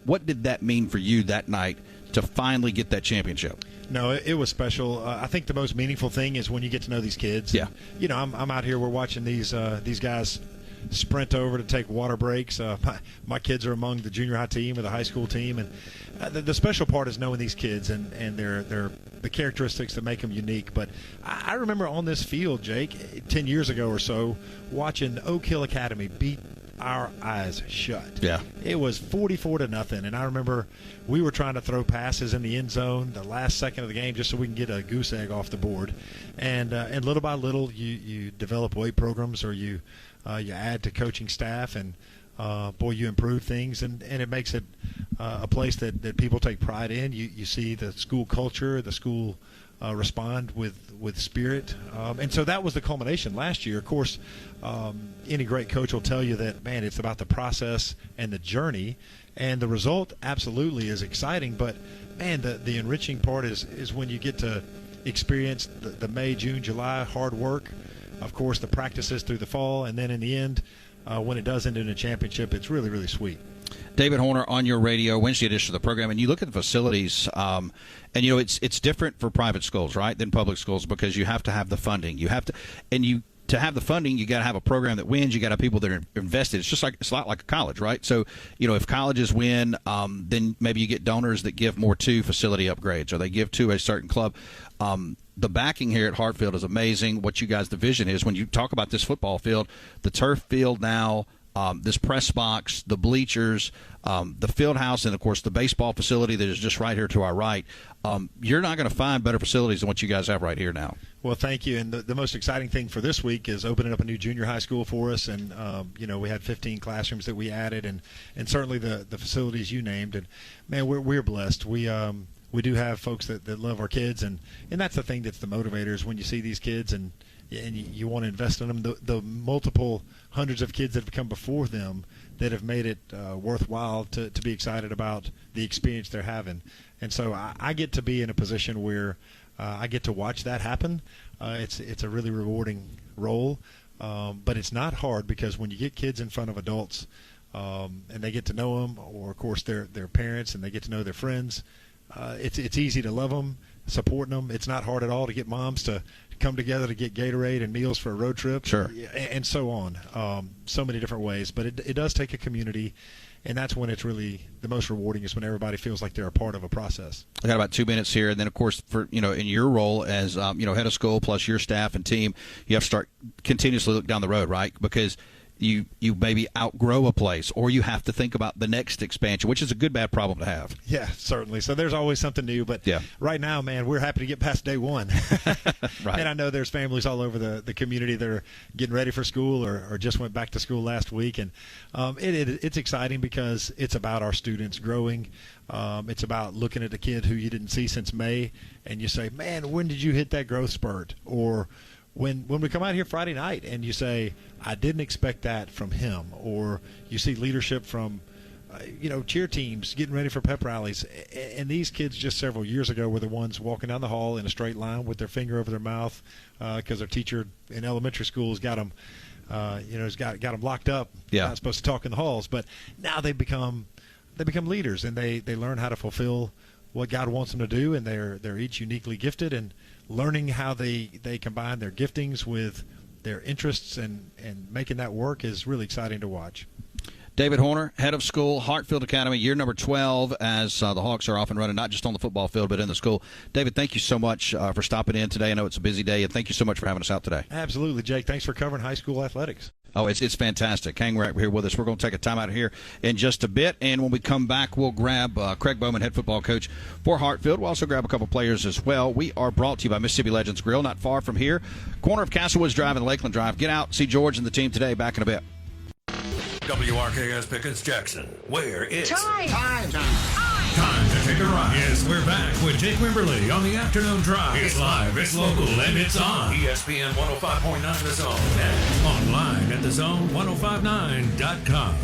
What did that mean for you that night to finally get that championship? No, it was special. I think the most meaningful thing is when you get to know these kids. Yeah. I'm out here. We're watching these guys sprint over to take water breaks. My kids are among the junior high team or the high school team, and the special part is knowing these kids and their the characteristics that make them unique. But I remember on this field, Jake, 10 years ago or so, watching Oak Hill Academy beat our eyes shut. Yeah. It was 44-0, and I remember we were trying to throw passes in the end zone the last second of the game just so we can get a goose egg off the board. And little by little, you develop weight programs, or you add to coaching staff, and you improve things, and it makes it a place that people take pride in. You see the school culture, the school respond with spirit, and so that was the culmination last year. Of course, any great coach will tell you that, man, it's about the process and the journey, and the result absolutely is exciting, but man, the enriching part is when you get to experience the May, June, July hard work, of course the practices through the fall, and then in the end, when it does end in a championship, it's really, really sweet. David Horner on your radio, Wednesday edition of the program, and you look at the facilities, and it's different for private schools, right, than public schools, because you have to have the funding. To have the funding, you got to have a program that wins. You got to have people that are invested. It's a lot like a college, right? So, if colleges win, then maybe you get donors that give more to facility upgrades, or they give to a certain club. The backing here at Hartfield is amazing. What you guys' division is, when you talk about this football field, the turf field now, this press box, the bleachers, the field house, and, of course, the baseball facility that is just right here to our right. You're not going to find better facilities than what you guys have right here now. Well, thank you. And the most exciting thing for this week is opening up a new junior high school for us. And, we had 15 classrooms that we added, and certainly the facilities you named. And, man, we're blessed. We do have folks that love our kids, and that's the thing that's the motivators when you see these kids and you want to invest in them. The multiple hundreds of kids that have come before them that have made it worthwhile to be excited about the experience they're having. And so I get to be in a position where I get to watch that happen. It's a really rewarding role, but it's not hard, because when you get kids in front of adults and they get to know them, or of course their parents, and they get to know their friends, it's easy to love them, supporting them. It's not hard at all to get moms to come together to get Gatorade and meals for a road trip, sure, and so on. So many different ways, but it does take a community, and that's when it's really the most rewarding, is when everybody feels like they're a part of a process. I got about 2 minutes here, and then, of course, for in your role as head of school, plus your staff and team, you have to start continuously look down the road, right? Because you maybe outgrow a place, or you have to think about the next expansion, which is a good bad problem to have. Yeah, certainly. So there's always something new, but right now, man, we're happy to get past day one. Right. And I know there's families all over the community that are getting ready for school, or just went back to school last week, and it's exciting because it's about our students growing. It's about looking at a kid who you didn't see since May, and you say, man, when did you hit that growth spurt? Or when we come out here Friday night and you say, I didn't expect that from him, or you see leadership from cheer teams getting ready for pep rallies, and these kids just several years ago were the ones walking down the hall in a straight line with their finger over their mouth because their teacher in elementary school has got them got them locked up, not supposed to talk in the halls, but now they become leaders, and they learn how to fulfill what God wants them to do, and they're each uniquely gifted, and learning how they combine their giftings with their interests and making that work is really exciting to watch. David Horner, head of school, Hartfield Academy, year number 12, as the Hawks are off and running, not just on the football field, but in the school. David, thank you so much for stopping in today. I know it's a busy day, and thank you so much for having us out today. Absolutely, Jake. Thanks for covering high school athletics. Oh, it's fantastic. Hang right here with us. We're going to take a time out here in just a bit, and when we come back, we'll grab Craig Bowman, head football coach for Hartfield. We'll also grab a couple players as well. We are brought to you by Mississippi Legends Grill, not far from here. Corner of Castlewoods Drive and Lakeland Drive. Get out, see George and the team today. Back in a bit. WRKS Pickens Jackson, where it's Time Time to take a ride. Yes, we're back with Jake Wimberly on the afternoon drive. It's live, it's local, and it's on ESPN 105.9 The Zone and online at thezone1059.com.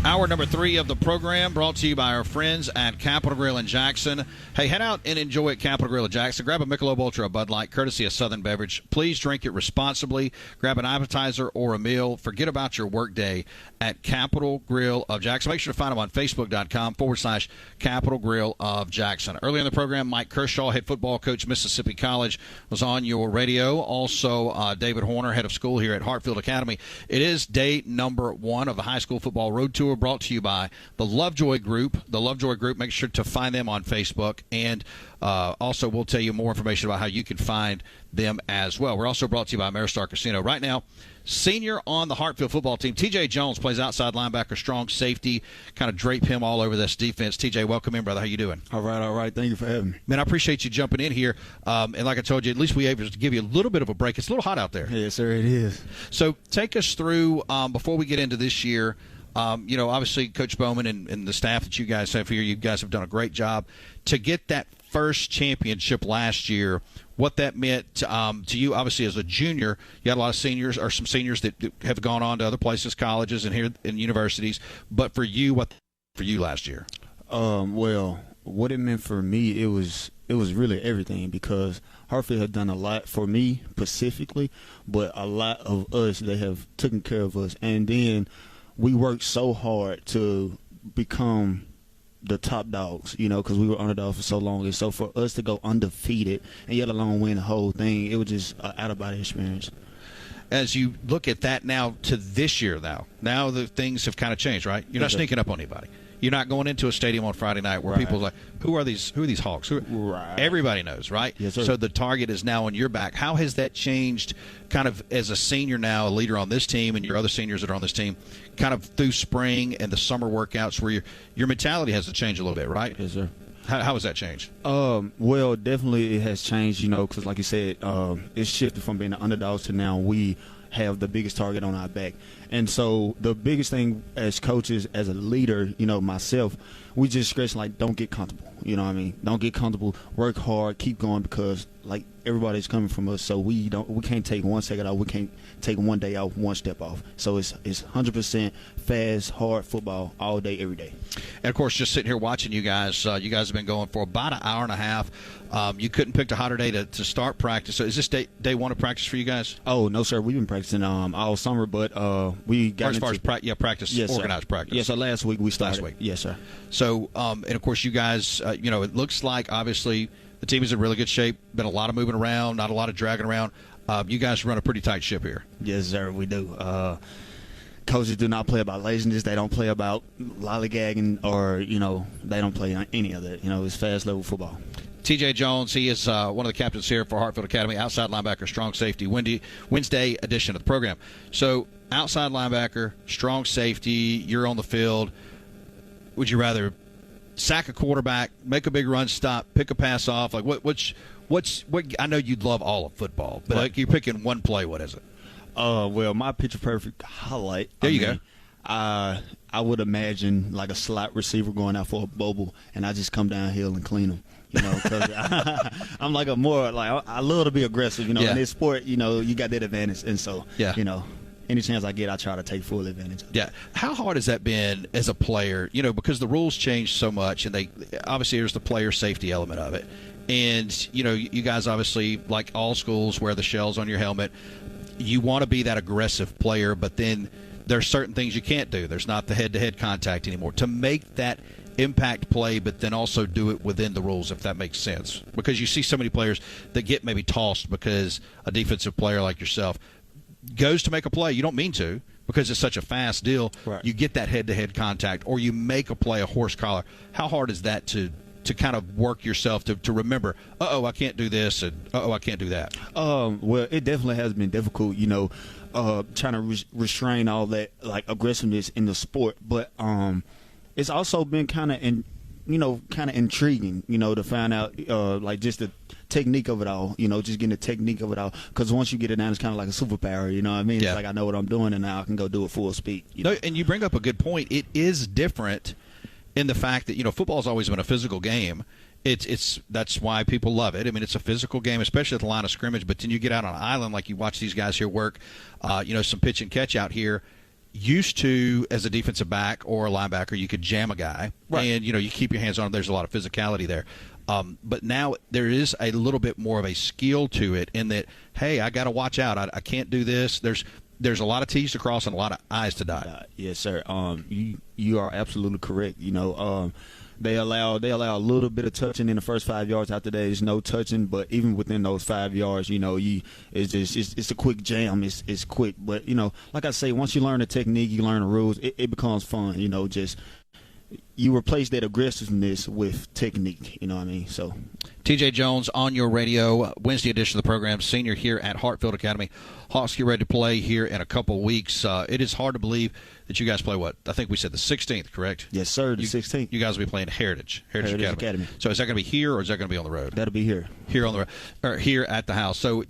Hour number 3 of the program brought to you by our friends at Capitol Grill in Jackson. Hey, head out and enjoy at Capitol Grill in Jackson. Grab a Michelob Ultra, a Bud Light, courtesy of Southern Beverage. Please drink it responsibly. Grab an appetizer or a meal. Forget about your work day at Capitol Grill of Jackson. Make sure to find them on Facebook.com/Capitol Grill of Jackson. Earlier in the program, Mike Kershaw, head football coach, Mississippi College, was on your radio. Also, David Horner, head of school here at Hartfield Academy. It is day number 1 of the high school football road tour, brought to you by the Lovejoy Group. The Lovejoy Group, make sure to find them on Facebook. And also, we'll tell you more information about how you can find them as well. We're also brought to you by Ameristar Casino. Right now, senior on the Hartfield football team, TJ Jones, plays outside linebacker, strong safety. Kind of drape him all over this defense. TJ, welcome in, brother. How you doing? All right. Thank you for having me. Man, I appreciate you jumping in here. And like I told you, at least we were able to give you a little bit of a break. It's a little hot out there. Yes, sir, it is. So take us through, before we get into this year, obviously Coach Bowman and the staff that you guys have here, you guys have done a great job to get that first championship last year. What that meant to you, obviously, as a junior, you had a lot of seniors or some seniors that have gone on to other places, colleges, and here in universities. But for you, what for you last year? Well, what it meant for me, it was really everything, because Hartfield had done a lot for me specifically, but a lot of us, they have taken care of us, and then we worked so hard to become the top dogs, because we were underdogs for so long. And so for us to go undefeated and yet alone win the whole thing, it was just an out-of-body experience. As you look at that now to this year, now the things have kind of changed, right? You're not sneaking up on anybody. You're not going into a stadium on Friday night where people are like, who are these Hawks? Right. Everybody knows, right? Yes, sir. So the target is now on your back. How has that changed kind of as a senior now, a leader on this team, and your other seniors that are on this team, kind of through spring and the summer workouts, where your mentality has to change a little bit, right? Yes, sir. How has that changed? Well, definitely it has changed, because like you said, it's shifted from being the underdogs to now we have the biggest target on our back. And so the biggest thing as coaches, as a leader, myself, we just stress, like, don't get comfortable. You know what I mean? Don't get comfortable. Work hard. Keep going, because, like, everybody's coming from us. So we can't take 1 second off. We can't take 1 day off, 1 step off. So it's 100% fast, hard football all day, every day. And, of course, just sitting here watching you guys have been going for about an hour and a half. You couldn't pick a hotter day to start practice. So is this day 1 of practice for you guys? Oh, no, sir. We've been practicing all summer, but we got practice, yes, organized practice. Yes, so last week we started. Last week. Yes, sir. So, and, of course, you guys, it looks like, obviously, the team is in really good shape. Been a lot of moving around, not a lot of dragging around. You guys run a pretty tight ship here. Yes, sir, we do. Coaches do not play about laziness. They don't play about lollygagging, or, they don't play any of that. It's fast-level football. TJ Jones, he is one of the captains here for Hartfield Academy, outside linebacker, strong safety, Wednesday edition of the program. So, outside linebacker, strong safety, you're on the field. Would you rather sack a quarterback, make a big run stop, pick a pass off? Like what? I know you'd love all of football, but like, you're picking one play. What is it? Well, my picture perfect highlight. There you go. I would imagine like a slot receiver going out for a bubble, and I just come downhill and clean them. Because I'm like I love to be aggressive. In this sport, you got that advantage, and so any chance I get, I try to take full advantage of it. Yeah. How hard has that been as a player? Because the rules change so much, and obviously there's the player safety element of it. And, you guys obviously, like all schools, wear the shells on your helmet. you want to be that aggressive player, but then there's certain things you can't do. There's not the head-to-head contact anymore. To make that impact play, but then also do it within the rules, if that makes sense. Because you see so many players that get maybe tossed because a defensive player like yourself goes to make a play. You don't mean to, because it's such a fast deal. Right. You get that head-to-head contact, or you make a play, a horse collar. How hard is that to kind of work yourself to remember, I can't do this, and I can't do that? Well, it definitely has been difficult, trying to restrain all that like aggressiveness in the sport, but it's also been kind of intriguing, to find out like just the technique of it all, just getting the technique of it all, because once you get it down, it's kind of like a superpower, you know what I mean? Yeah. It's like I know what I'm doing, and now I can go do it full speed. No, and you bring up a good point. It is different in the fact that football's always been a physical game. That's why people love it. I mean, it's a physical game, especially at the line of scrimmage. But then you get out on an island, like you watch these guys here work, some pitch and catch out here. Used to, as a defensive back or a linebacker, you could jam a guy, right, and you keep your hands on him. There's a lot of physicality there. But now there is a little bit more of a skill to it in that, hey, I got to watch out. I can't do this. There's a lot of T's to cross and a lot of I's to dot. Yes, sir. You are absolutely correct. They allow a little bit of touching in the first 5 yards. After that, there's no touching. But even within those 5 yards, it's a quick jam. It's quick. But like I say, once you learn the technique, you learn the rules, it becomes fun. Just you replace that aggressiveness with technique. You know what I mean? So, TJ Jones on your radio, Wednesday edition of the program, senior here at Hartfield Academy. Hawks get ready to play here in a couple weeks. It is hard to believe that you guys play what? I think we said the 16th, correct? Yes, sir, the 16th. You guys will be playing Heritage Academy. So is that going to be here, or is that going to be on the road? That'll be here. Here on the road, or here at the house. So,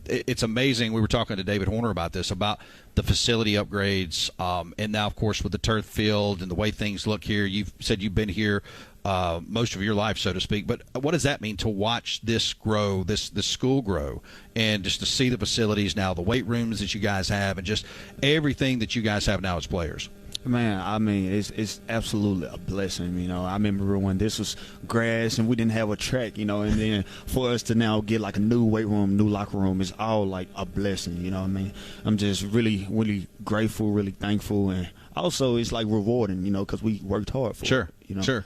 it's amazing. We were talking to David Horner about this, about the facility upgrades, and now, of course, with the turf field and the way things look here. You've said you've been here most of your life, so to speak. But what does that mean to watch this grow, this school grow, and just to see the facilities now, the weight rooms that you guys have, and just everything that you guys have now as players? Man, I mean, it's absolutely a blessing. I remember when this was grass and we didn't have a track, and then for us to now get like a new weight room, new locker room, is all like a blessing. You know what I mean? I'm just really, really grateful, really thankful, and also it's like rewarding, because we worked hard for it. Sure. Yes, sir.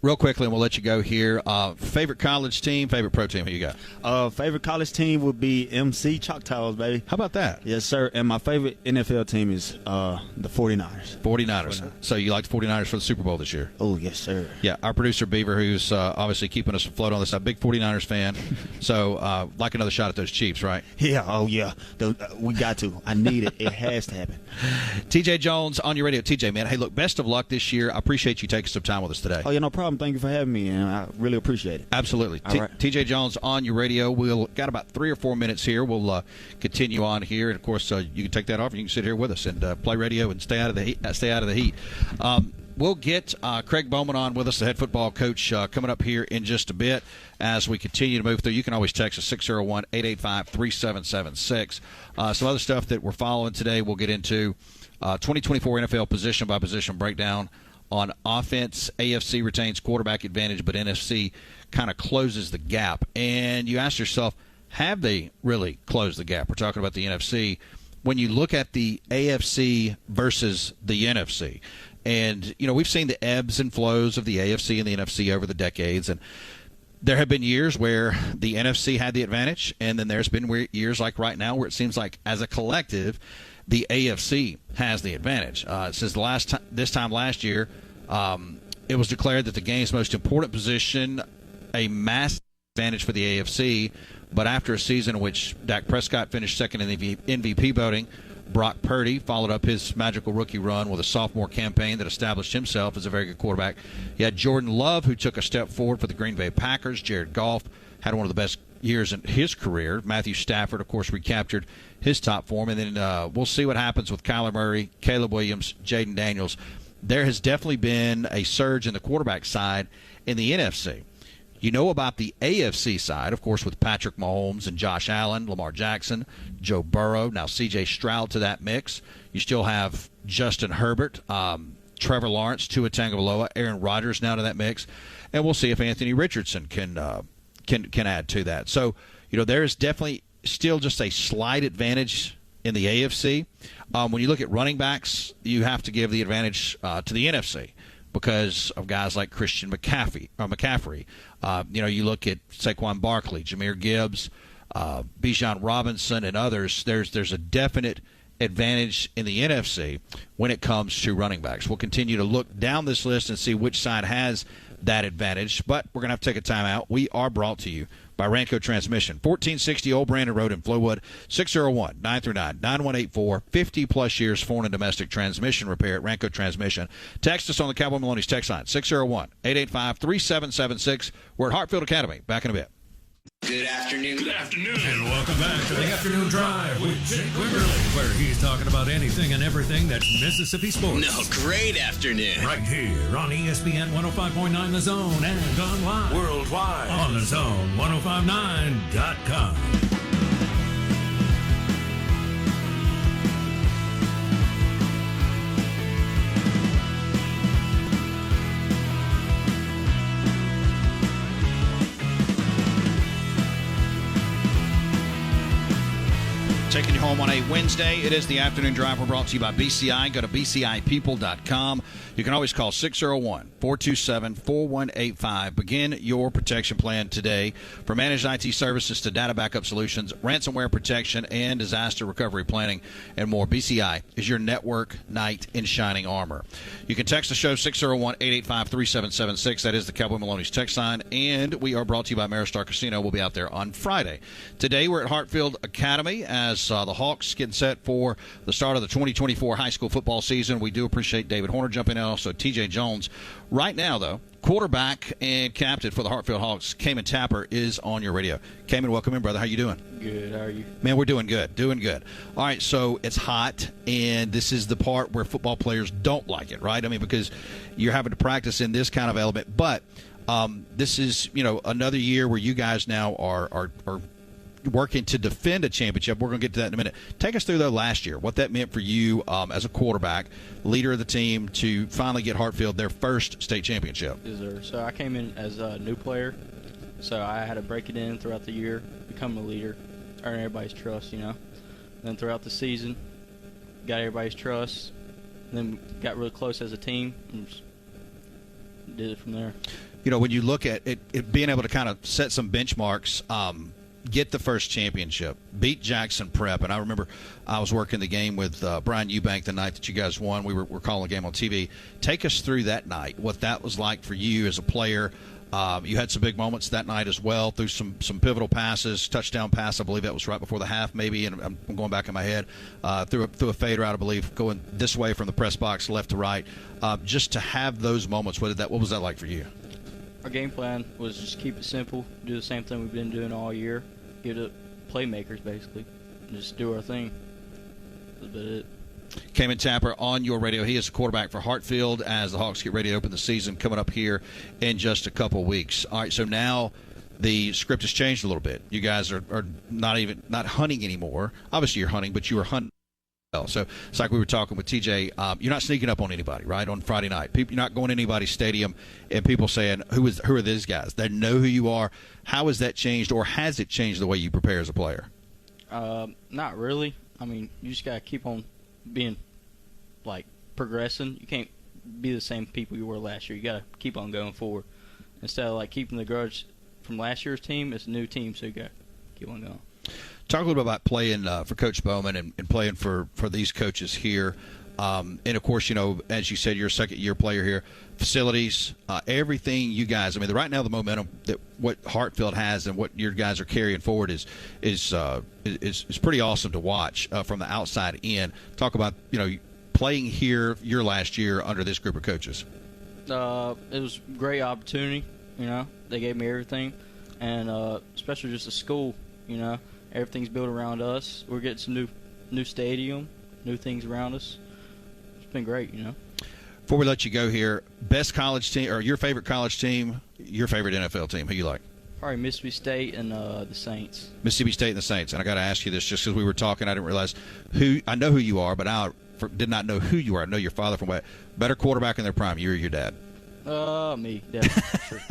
Real quickly, and we'll let you go here. Favorite college team, favorite pro team, who you got? Favorite college team would be MC Choctaws, baby. How about that? Yes, sir. And my favorite NFL team is the 49ers. 49ers. So you like the 49ers for the Super Bowl this year? Oh, yes, sir. Yeah, our producer, Beaver, who's obviously keeping us afloat on this, a big 49ers fan. So like another shot at those Chiefs, right? Yeah, oh, yeah. We got to. I need it. It has to happen. TJ Jones on your radio. TJ, man, hey, look, best of luck this year. I appreciate you taking some time with us today. Oh, yeah, no problem. Thank you for having me, and I really appreciate it. Absolutely. All right. TJ Jones on your radio. We'll got about 3 or 4 minutes here. We'll continue on here, and of course, you can take that off, and you can sit here with us and play radio and stay out of the heat. We'll get Craig Bowman on with us, the head football coach, coming up here in just a bit as we continue to move through. You can always text us 601-885-3776. Some other stuff that we're following today we'll get into. 2024 NFL position-by-position breakdown. On offense, AFC retains quarterback advantage, but NFC kind of closes the gap. And you ask yourself, have they really closed the gap? We're talking about the NFC. When you look at the AFC versus the NFC, and, we've seen the ebbs and flows of the AFC and the NFC over the decades, and there have been years where the NFC had the advantage, and then there's been years like right now where it seems like as a collective, the AFC has the advantage. Since this time last year, it was declared that the game's most important position, a massive advantage for the AFC. But after a season in which Dak Prescott finished second in the MVP voting, Brock Purdy followed up his magical rookie run with a sophomore campaign that established himself as a very good quarterback. You had Jordan Love, who took a step forward for the Green Bay Packers. Jared Goff had one of the best years in his career. Matthew Stafford, of course, recaptured his top form. And then we'll see what happens with Kyler Murray, Caleb Williams, Jaden Daniels. There has definitely been a surge in the quarterback side in the NFC. You know about the AFC side, of course, with Patrick Mahomes and Josh Allen, Lamar Jackson, Joe Burrow, now C.J. Stroud to that mix. You still have Justin Herbert, Trevor Lawrence, Tua Tagovailoa, Aaron Rodgers now to that mix. And we'll see if Anthony Richardson can add to that. So, there is definitely still just a slight advantage in the AFC. When you look at running backs, you have to give the advantage to the NFC because of guys like Christian McCaffrey. You look at Saquon Barkley, Jahmyr Gibbs, Bijan Robinson, and others. There's a definite advantage in the NFC when it comes to running backs. We'll continue to look down this list and see which side has that advantage, but we're going to have to take a timeout. We are brought to you by Ranco Transmission, 1460 Old Brandon Road in Flowood, 601-939-9184, 50-plus years foreign and domestic transmission repair at Ranco Transmission. Text us on the Cowboy Maloney's text line, 601-885-3776. We're at Hartfield Academy. Back in a bit. Good afternoon. Good afternoon. And welcome back to the Afternoon Drive with Jake Wimberly, where he's talking about anything and everything that's Mississippi sports. No, great afternoon. Right here on ESPN 105.9 The Zone and online worldwide on the Zone1059.com. Taking you home on a Wednesday. It is the Afternoon Drive. We're brought to you by BCI. Go to bcipeople.com. You can always call 601-427-4185. Begin your protection plan today. For managed IT services to data backup solutions, ransomware protection, and disaster recovery planning, and more, BCI is your network knight in shining armor. You can text the show 601-885-3776. That is the Cowboy Maloney's text line. And we are brought to you by Maristar Casino. We'll be out there on Friday. Today we're at Hartfield Academy as the Hawks getting set for the start of the 2024 high school football season. We do appreciate David Horner jumping in, also TJ Jones. Right now, though, quarterback and captain for the Hartfield Hawks, Cayman Tapper, is on your radio. Cayman, welcome in, brother. How you doing? Good. How are you? Man, we're doing good. Doing good. All right, so it's hot, and this is the part where football players don't like it, right? I mean, because you're having to practice in this kind of element. But this is, another year where you guys now are working to defend a championship. We're going to get to that in a minute. Take us through, though, last year, what that meant for you as a quarterback, leader of the team, to finally get Hartfield their first state championship. Yes, sir. So I came in as a new player, so I had to break it in throughout the year, become a leader, earn everybody's trust, Then throughout the season, got everybody's trust, then got really close as a team, and just did it from there. When you look at it being able to kind of set some benchmarks, get the first championship, beat Jackson Prep. And I remember I was working the game with Brian Eubank the night that you guys won. We were calling the game on TV. Take us through that night, what that was like for you as a player. You had some big moments that night as well, through some pivotal passes, touchdown pass. I believe that was right before the half, maybe, and I'm going back in my head. Through a fade route, I believe, going this way from the press box, left to right. Just to have those moments, what was that like for you? Our game plan was just keep it simple, do the same thing we've been doing all year, give it playmakers, basically, and just do our thing. That's about it. Cayman Tapper on your radio. He is a quarterback for Hartfield as the Hawks get ready to open the season coming up here in just a couple weeks. All right, so now the script has changed a little bit. You guys are not hunting anymore. Obviously you're hunting, but you were hunting. So it's like we were talking with TJ. You're not sneaking up on anybody, right, on Friday night. You're not going to anybody's stadium and people saying, who are these guys? They know who you are. How has that changed, or has it changed the way you prepare as a player? Not really. I mean, you just got to keep on being, progressing. You can't be the same people you were last year. You got to keep on going forward. Instead of, keeping the grudge from last year's team, it's a new team, so you got to keep on going. Talk a little bit about playing for Coach Bowman and playing for these coaches here. And, of course, as you said, you're a second-year player here. Facilities, everything you guys, right now the momentum that what Hartfield has and what your guys are carrying forward is pretty awesome to watch from the outside in. Talk about, playing here your last year under this group of coaches. It was a great opportunity, They gave me everything. And especially just the school, Everything's built around us. We're getting some new stadium, new things around us. It's been great, Before we let you go here, best college team, or your favorite college team, your favorite NFL team, who you like? Probably Mississippi State and the Saints. Mississippi State and the Saints. And I got to ask you this just because we were talking. I didn't realize I know who you are, but I did not know who you are. I know your father from what? Better quarterback in their prime, you or your dad? Me, definitely. Sure.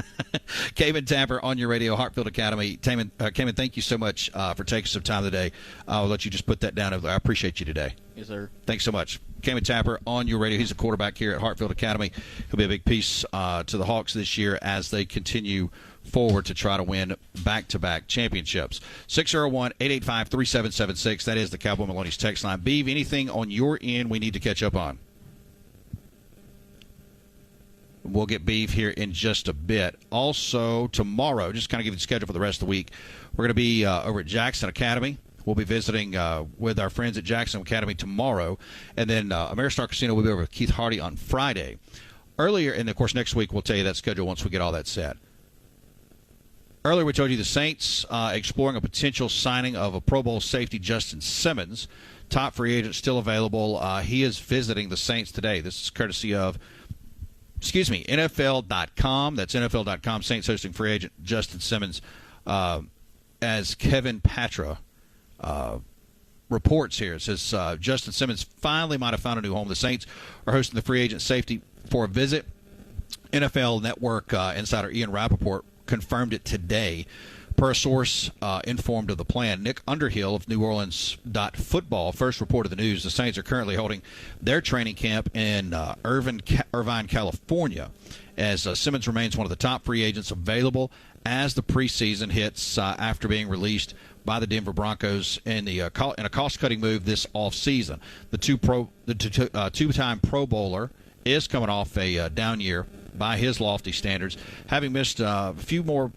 Cayman Tapper on your radio, Hartfield Academy. Cayman, thank you so much for taking some time today. I'll let you just put that down over there. I appreciate you today. Yes, sir. Thanks so much. Cayman Tapper on your radio. He's a quarterback here at Hartfield Academy. He'll be a big piece to the Hawks this year as they continue forward to try to win back-to-back championships. 601-885-3776. That is the Cowboy Maloney's text line. Beav, anything on your end we need to catch up on? We'll get Beav here in just a bit. Also, tomorrow, just kind of give you the schedule for the rest of the week, we're going to be over at Jackson Academy. We'll be visiting with our friends at Jackson Academy tomorrow. And then Ameristar Casino will be over with Keith Hardy on Friday. Earlier, and of course next week we'll tell you that schedule once we get all that set. Earlier we told you the Saints exploring a potential signing of a Pro Bowl safety, Justin Simmons. Top free agent still available. He is visiting the Saints today. This is courtesy of NFL.com. That's NFL.com. Saints hosting free agent Justin Simmons, as Kevin Patra reports here. It says Justin Simmons finally might have found a new home. The Saints are hosting the free agent safety for a visit. NFL Network insider Ian Rappaport confirmed it today. Per a source informed of the plan, Nick Underhill of New Orleans Football first reported the news. The Saints are currently holding their training camp in Irvine, California, as Simmons remains one of the top free agents available as the preseason hits after being released by the Denver Broncos in a cost-cutting move this offseason. The two-time Pro Bowler is coming off a down year by his lofty standards, having missed a few more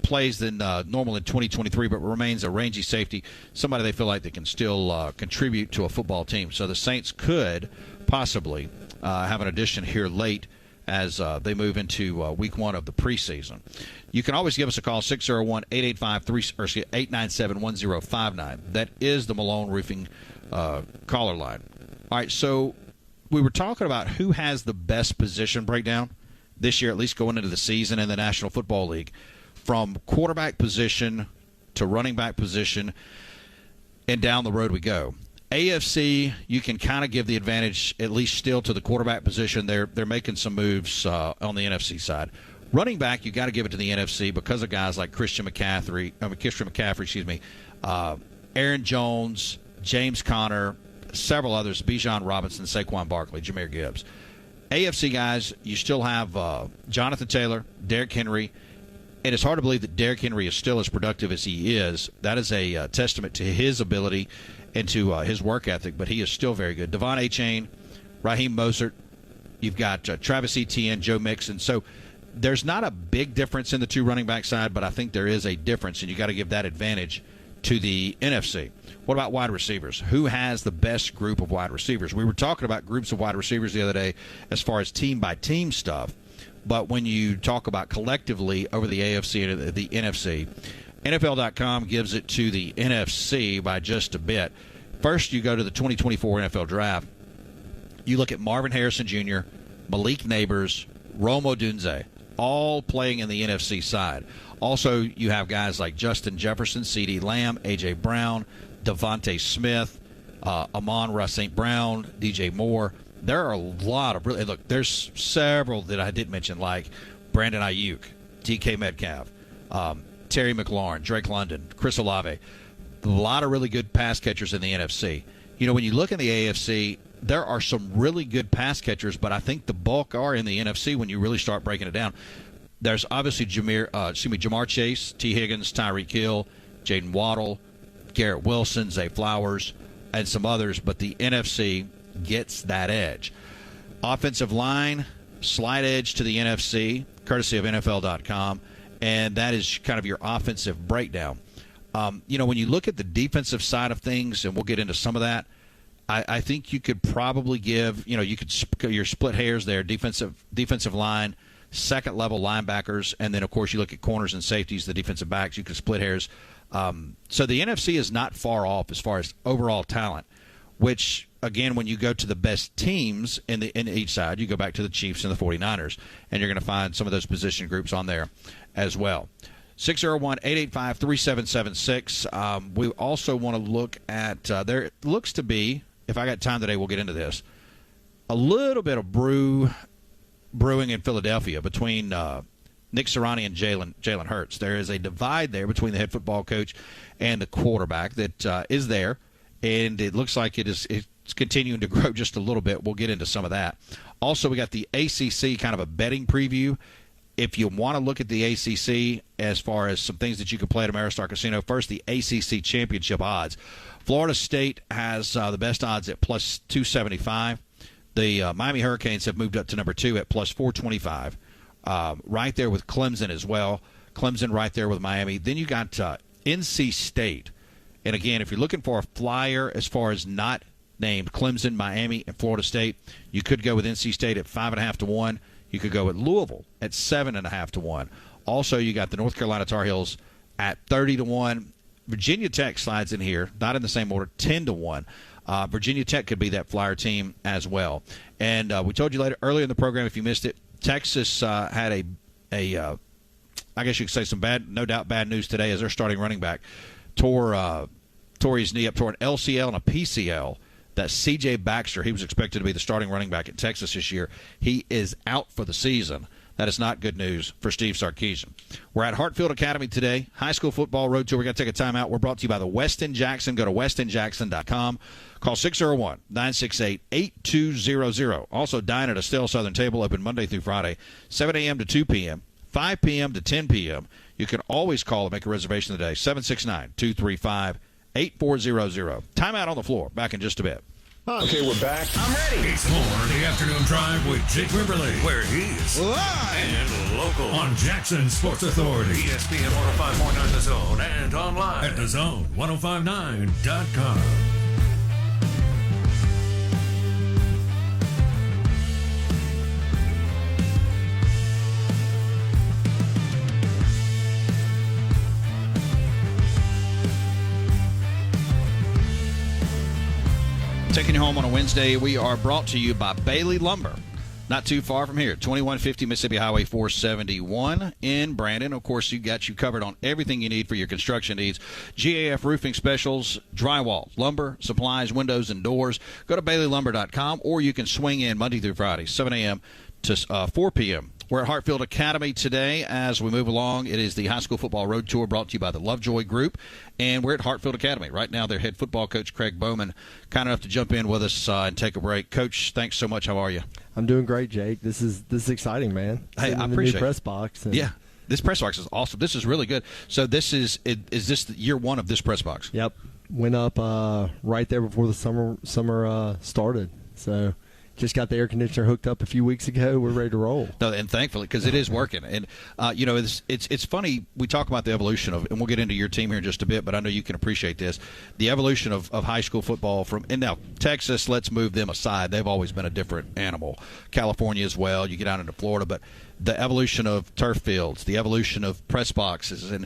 plays than normal in 2023, but remains a rangy safety, somebody they feel like they can still contribute to a football team. So the Saints could possibly have an addition here late as they move into week one of the preseason. You can always give us a call, 601-885-897-1059. That is the Malone Roofing caller line. All right, so we were talking about who has the best position breakdown this year, at least going into the season in the National Football League. From quarterback position to running back position, and down the road we go. AFC, you can kind of give the advantage, at least still, to the quarterback position. They're making some moves on the NFC side. Running back, you got to give it to the NFC because of guys like Christian McCaffrey, Aaron Jones, James Conner, several others, Bijan Robinson, Saquon Barkley, Jahmyr Gibbs. AFC guys, you still have Jonathan Taylor, Derrick Henry. And it's hard to believe that Derrick Henry is still as productive as he is. That is a testament to his ability and to his work ethic, but he is still very good. Devon Achane, Raheem Mostert, you've got Travis Etienne, Joe Mixon. So there's not a big difference in the two running back side, but I think there is a difference, and you got to give that advantage to the NFC. What about wide receivers? Who has the best group of wide receivers? We were talking about groups of wide receivers the other day as far as team-by-team stuff. But when you talk about collectively over the AFC and the NFC, NFL.com gives it to the NFC by just a bit. First, you go to the 2024 NFL Draft. You look at Marvin Harrison Jr., Malik Neighbors, Rome Odunze, all playing in the NFC side. Also, you have guys like Justin Jefferson, CeeDee Lamb, A.J. Brown, Devontae Smith, Amon-Ra St. Brown, DJ Moore. There are a lot of really – look, there's several that I did mention, like Brandon Ayuk, DK Metcalf, Terry McLaurin, Drake London, Chris Olave. A lot of really good pass catchers in the NFC. You know, when you look in the AFC, there are some really good pass catchers, but I think the bulk are in the NFC when you really start breaking it down. There's obviously Jamar Chase, T. Higgins, Tyreek Hill, Jaden Waddle, Garrett Wilson, Zay Flowers, and some others, but the NFC – gets that edge. Offensive line, slight edge to the NFC, courtesy of NFL.com, and that is kind of your offensive breakdown. When you look at the defensive side of things, and we'll get into some of that, I think you could probably give, your split hairs there, defensive line, second-level linebackers, and then, of course, you look at corners and safeties, the defensive backs, you could split hairs. So the NFC is not far off as far as overall talent, which – again, when you go to the best teams in each side, you go back to the Chiefs and the 49ers, and you're going to find some of those position groups on there as well. 601-885-3776. We also want to look at, there looks to be, if I got time today, we'll get into this, a little bit of brew brewing in Philadelphia between Nick Sirianni and Jalen Hurts. There is a divide there between the head football coach and the quarterback that is there, and it looks like it's continuing to grow just a little bit. We'll get into some of that. Also, we got the ACC kind of a betting preview. If you want to look at the ACC as far as some things that you can play at Ameristar Casino, first the ACC championship odds. Florida State has the best odds at plus 275. The Miami Hurricanes have moved up to number 2 at plus 425. Right there with Clemson as well. Clemson right there with Miami. Then you got NC State. And again, if you're looking for a flyer as far as not named Clemson, Miami, and Florida State, you could go with NC State at 5.5 to 1. You could go with Louisville at 7.5 to 1. Also, you got the North Carolina Tar Heels at 30 to 1. Virginia Tech slides in here, not in the same order, 10 to 1. Virginia Tech could be that flyer team as well. And we told you earlier in the program, if you missed it, Texas had a I guess you could say some no doubt bad news today as their starting running back tore his knee up, tore an LCL and a PCL. That C.J. Baxter, he was expected to be the starting running back at Texas this year. He is out for the season. That is not good news for Steve Sarkisian. We're at Hartfield Academy today. High school football road tour. We're going to take a timeout. We're brought to you by the Westin Jackson. Go to westinjackson.com. Call 601-968-8200. Also, dine at Estelle Southern Table, open Monday through Friday, 7 a.m. to 2 p.m., 5 p.m. to 10 p.m. You can always call and make a reservation today, 769-235-8400. Timeout on the floor. Back in just a bit. Okay, we're back. I'm ready. It's more The Afternoon Drive with Jake Wimberly, where he's Live and local on Jackson Sports Authority, ESPN 105.9 The Zone, and online at thezone1059.com. Taking you home on a Wednesday, we are brought to you by Bailey Lumber. Not too far from here, 2150 Mississippi Highway 471 in Brandon. Of course, you got you covered on everything you need for your construction needs. GAF roofing specials, drywall, lumber, supplies, windows, and doors. Go to BaileyLumber.com, or you can swing in Monday through Friday, 7 a.m. to 4 p.m. We're at Hartfield Academy today as we move along. It is the high school football road tour brought to you by the Lovejoy Group, and we're at Hartfield Academy. Right now, their head football coach, Craig Bowman, kind enough to jump in with us and take a break. Coach, thanks so much. How are you? I'm doing great, Jake. This is exciting, man. Hey, I appreciate the new it. press box. And yeah, this press box is awesome. This is really good. So this is this year one of this press box? Yep. Went up right there before the summer started. So just got the air conditioner hooked up a few weeks ago. We're ready to roll. No, and thankfully, because it is working. And, it's funny. We talk about the evolution of, and we'll get into your team here in just a bit, but I know you can appreciate this, the evolution of high school football and now Texas, let's move them aside. They've always been a different animal. California as well. You get out into Florida, but the evolution of turf fields, the evolution of press boxes, and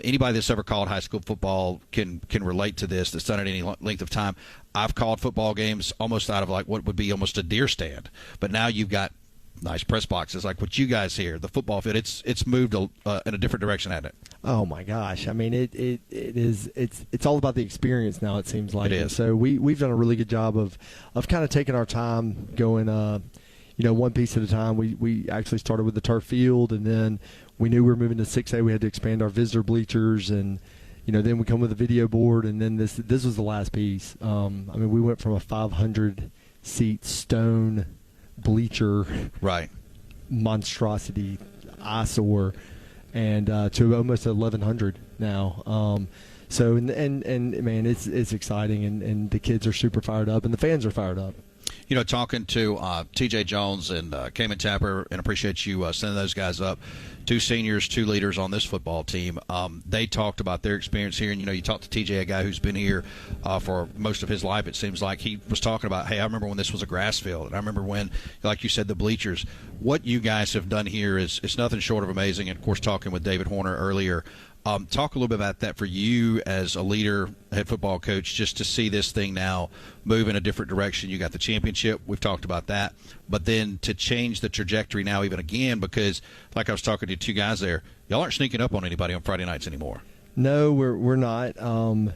anybody that's ever called high school football can relate to this, that's done it any length of time. I've called football games almost out of like what would be almost a deer stand, but now you've got nice press boxes like what you guys here, the football field. It's moved in a different direction, hasn't it? Oh my gosh! I mean, it's all about the experience now. It seems like it is. So we've done a really good job of kind of taking our time, going one piece at a time. We actually started with the turf field, and then we knew we were moving to 6A. We had to expand our visitor bleachers, and then we come with a video board, and then this was the last piece. I mean, we went from a 500-seat stone bleacher, right, monstrosity, eyesore, and to almost 1,100 now. So and man, it's exciting, and the kids are super fired up, and the fans are fired up. Talking to T.J. Jones and Cayman Tapper, and appreciate you sending those guys up. 2 seniors, 2 leaders on this football team. They talked about their experience here, and you talked to T.J., a guy who's been here for most of his life. It seems like he was talking about, hey, I remember when this was a grass field, and I remember when, like you said, the bleachers. What you guys have done here is nothing short of amazing. And of course, talking with David Horner earlier. Talk a little bit about that for you as a leader, head football coach, just to see this thing now move in a different direction. You got the championship. We've talked about that. But then to change the trajectory now even again, because like I was talking to 2 guys there, y'all aren't sneaking up on anybody on Friday nights anymore. No, we're not. And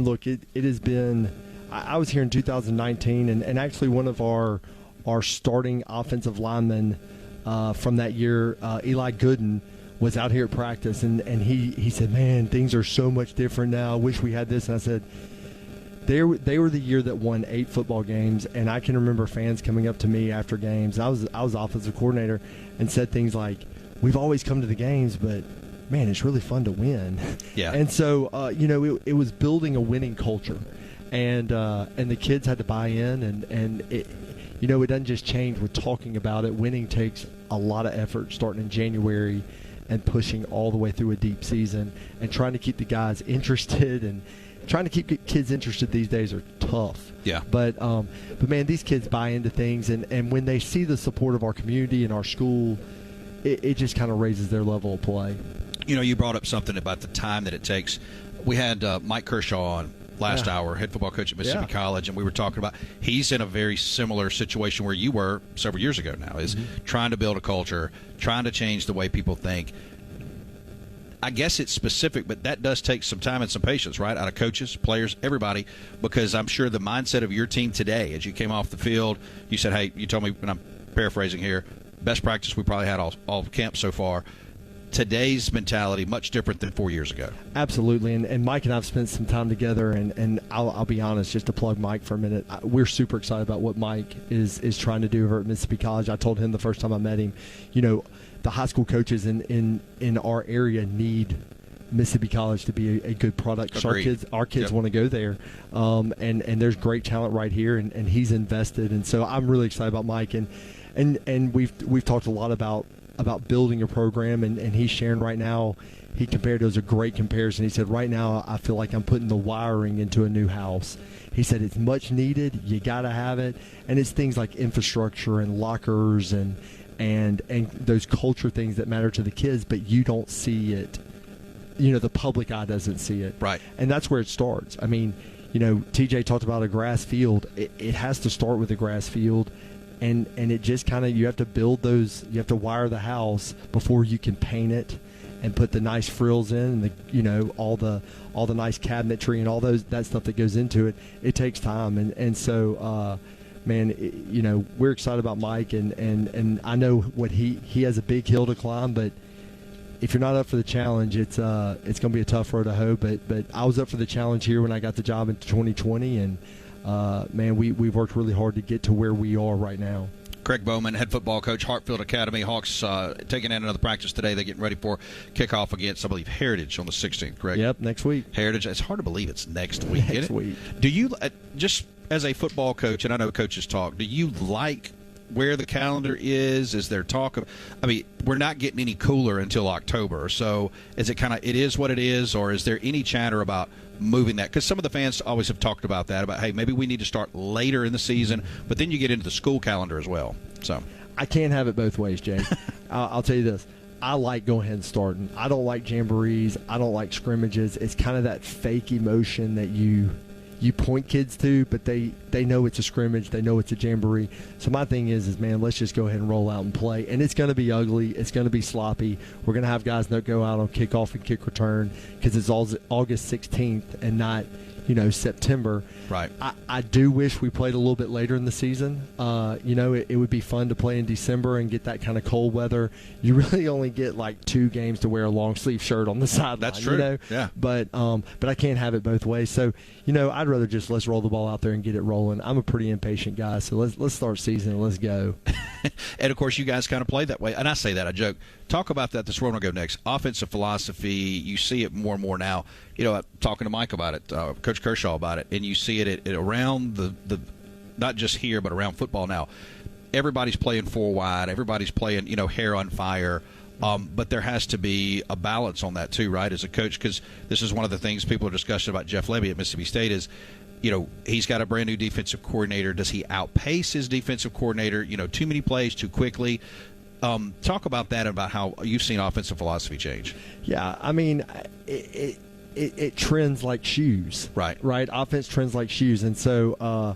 look, it has been – I was here in 2019, and actually one of our our starting offensive lineman from that year, Eli Gooden, was out here at practice, and he said, man, things are so much different now. I wish we had this. And I said, they were the year that won 8 football games, and I can remember fans coming up to me after games. I was offensive coordinator, and said things like, we've always come to the games, but man, it's really fun to win. Yeah. And so it was building a winning culture, and the kids had to buy in, and it doesn't just change with talking about it. Winning takes a lot of effort, starting in January and pushing all the way through a deep season, and trying to keep the guys interested, and trying to keep kids interested these days are tough. Yeah. But man, these kids buy into things, and when they see the support of our community and our school, it just kind of raises their level of play. You brought up something about the time that it takes. We had Mike Kershaw on last hour, head football coach at Mississippi College, and we were talking about he's in a very similar situation where you were several years ago now, is trying to build a culture, trying to change the way people think. I guess it's specific, but that does take some time and some patience, right, out of coaches, players, everybody, because I'm sure the mindset of your team today, as you came off the field, you said, hey, you told me, and I'm paraphrasing here, best practice we probably had all camp so far. Today's mentality much different than 4 years ago. Absolutely, and Mike and I have spent some time together, and I'll be honest, just to plug Mike for a minute, we're super excited about what Mike is trying to do over at Mississippi College. I told him the first time I met him, the high school coaches in our area need Mississippi College to be a good product. Our kids want to go there, and there's great talent right here, and he's invested, and so I'm really excited about Mike, and we've talked a lot about building a program, and he's sharing right now. He compared it was a great comparison. He said, right now I feel like I'm putting the wiring into a new house. He said it's much needed. You got to have it, and it's things like infrastructure and lockers and those culture things that matter to the kids, but you don't see it. The public eye doesn't see it. Right. And that's where it starts. I mean, TJ talked about a grass field. It has to start with a grass field. And it just kind of, you have to build those, you have to wire the house before you can paint it and put the nice frills in, and all the nice cabinetry and all that stuff that goes into it. It takes time, and so man, we're excited about Mike, and I know what he has a big hill to climb, but if you're not up for the challenge, it's going to be a tough road to hoe. But I was up for the challenge here when I got the job in 2020, and man, we've worked really hard to get to where we are right now. Craig Bowman, head football coach, Hartfield Academy. Hawks taking in another practice today. They're getting ready for kickoff against, I believe, Heritage on the 16th, correct? Yep, next week. Heritage. It's hard to believe it's next week. Next week. Do you, just as a football coach, and I know coaches talk, do you like where the calendar is? Is there talk of, we're not getting any cooler until October, so is it it is what it is, or is there any chatter about moving that? Because some of the fans always have talked about that, about, hey, maybe we need to start later in the season, but then you get into the school calendar as well. So I can't have it both ways, Jay. I'll tell you this. I like going ahead and starting. I don't like jamborees. I don't like scrimmages. It's kind of that fake emotion that you point kids to, but they know it's a scrimmage. They know it's a jamboree. So my thing is man, let's just go ahead and roll out and play. And it's going to be ugly. It's going to be sloppy. We're going to have guys that go out on kickoff and kick return because it's August 16th and not September. Right. I do wish we played a little bit later in the season. It would be fun to play in December and get that kind of cold weather. You really only get like 2 games to wear a long sleeve shirt on the sideline. That's true. Yeah. But I can't have it both ways. So I'd rather just let's roll the ball out there and get it rolling. I'm a pretty impatient guy, so let's start season and let's go. And of course, you guys kind of play that way. And I say that, I joke. Talk about that. That's where I want to go next. Offensive philosophy. You see it more and more now. I'm talking to Mike about it, Coach Kershaw about it, and you see it around the not just here but around football now. Everybody's playing 4 wide. Everybody's playing hair on fire. But there has to be a balance on that too, right? As a coach, because this is one of the things people are discussing about Jeff Lebby at Mississippi State is, he's got a brand new defensive coordinator. Does he outpace his defensive coordinator? Too many plays too quickly. Talk about that, about how you've seen offensive philosophy change. Yeah, it trends like shoes. Right. Offense trends like shoes, and so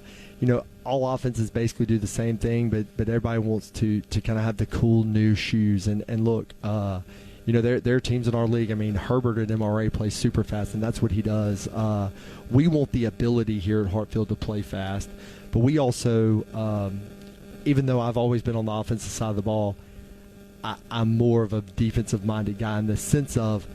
all offenses basically do the same thing, but everybody wants to kind of have the cool new shoes. And look, there are teams in our league. Herbert at MRA plays super fast, and that's what he does. We want the ability here at Hartfield to play fast, but we also even though I've always been on the offensive side of the ball, I'm more of a defensive-minded guy in the sense of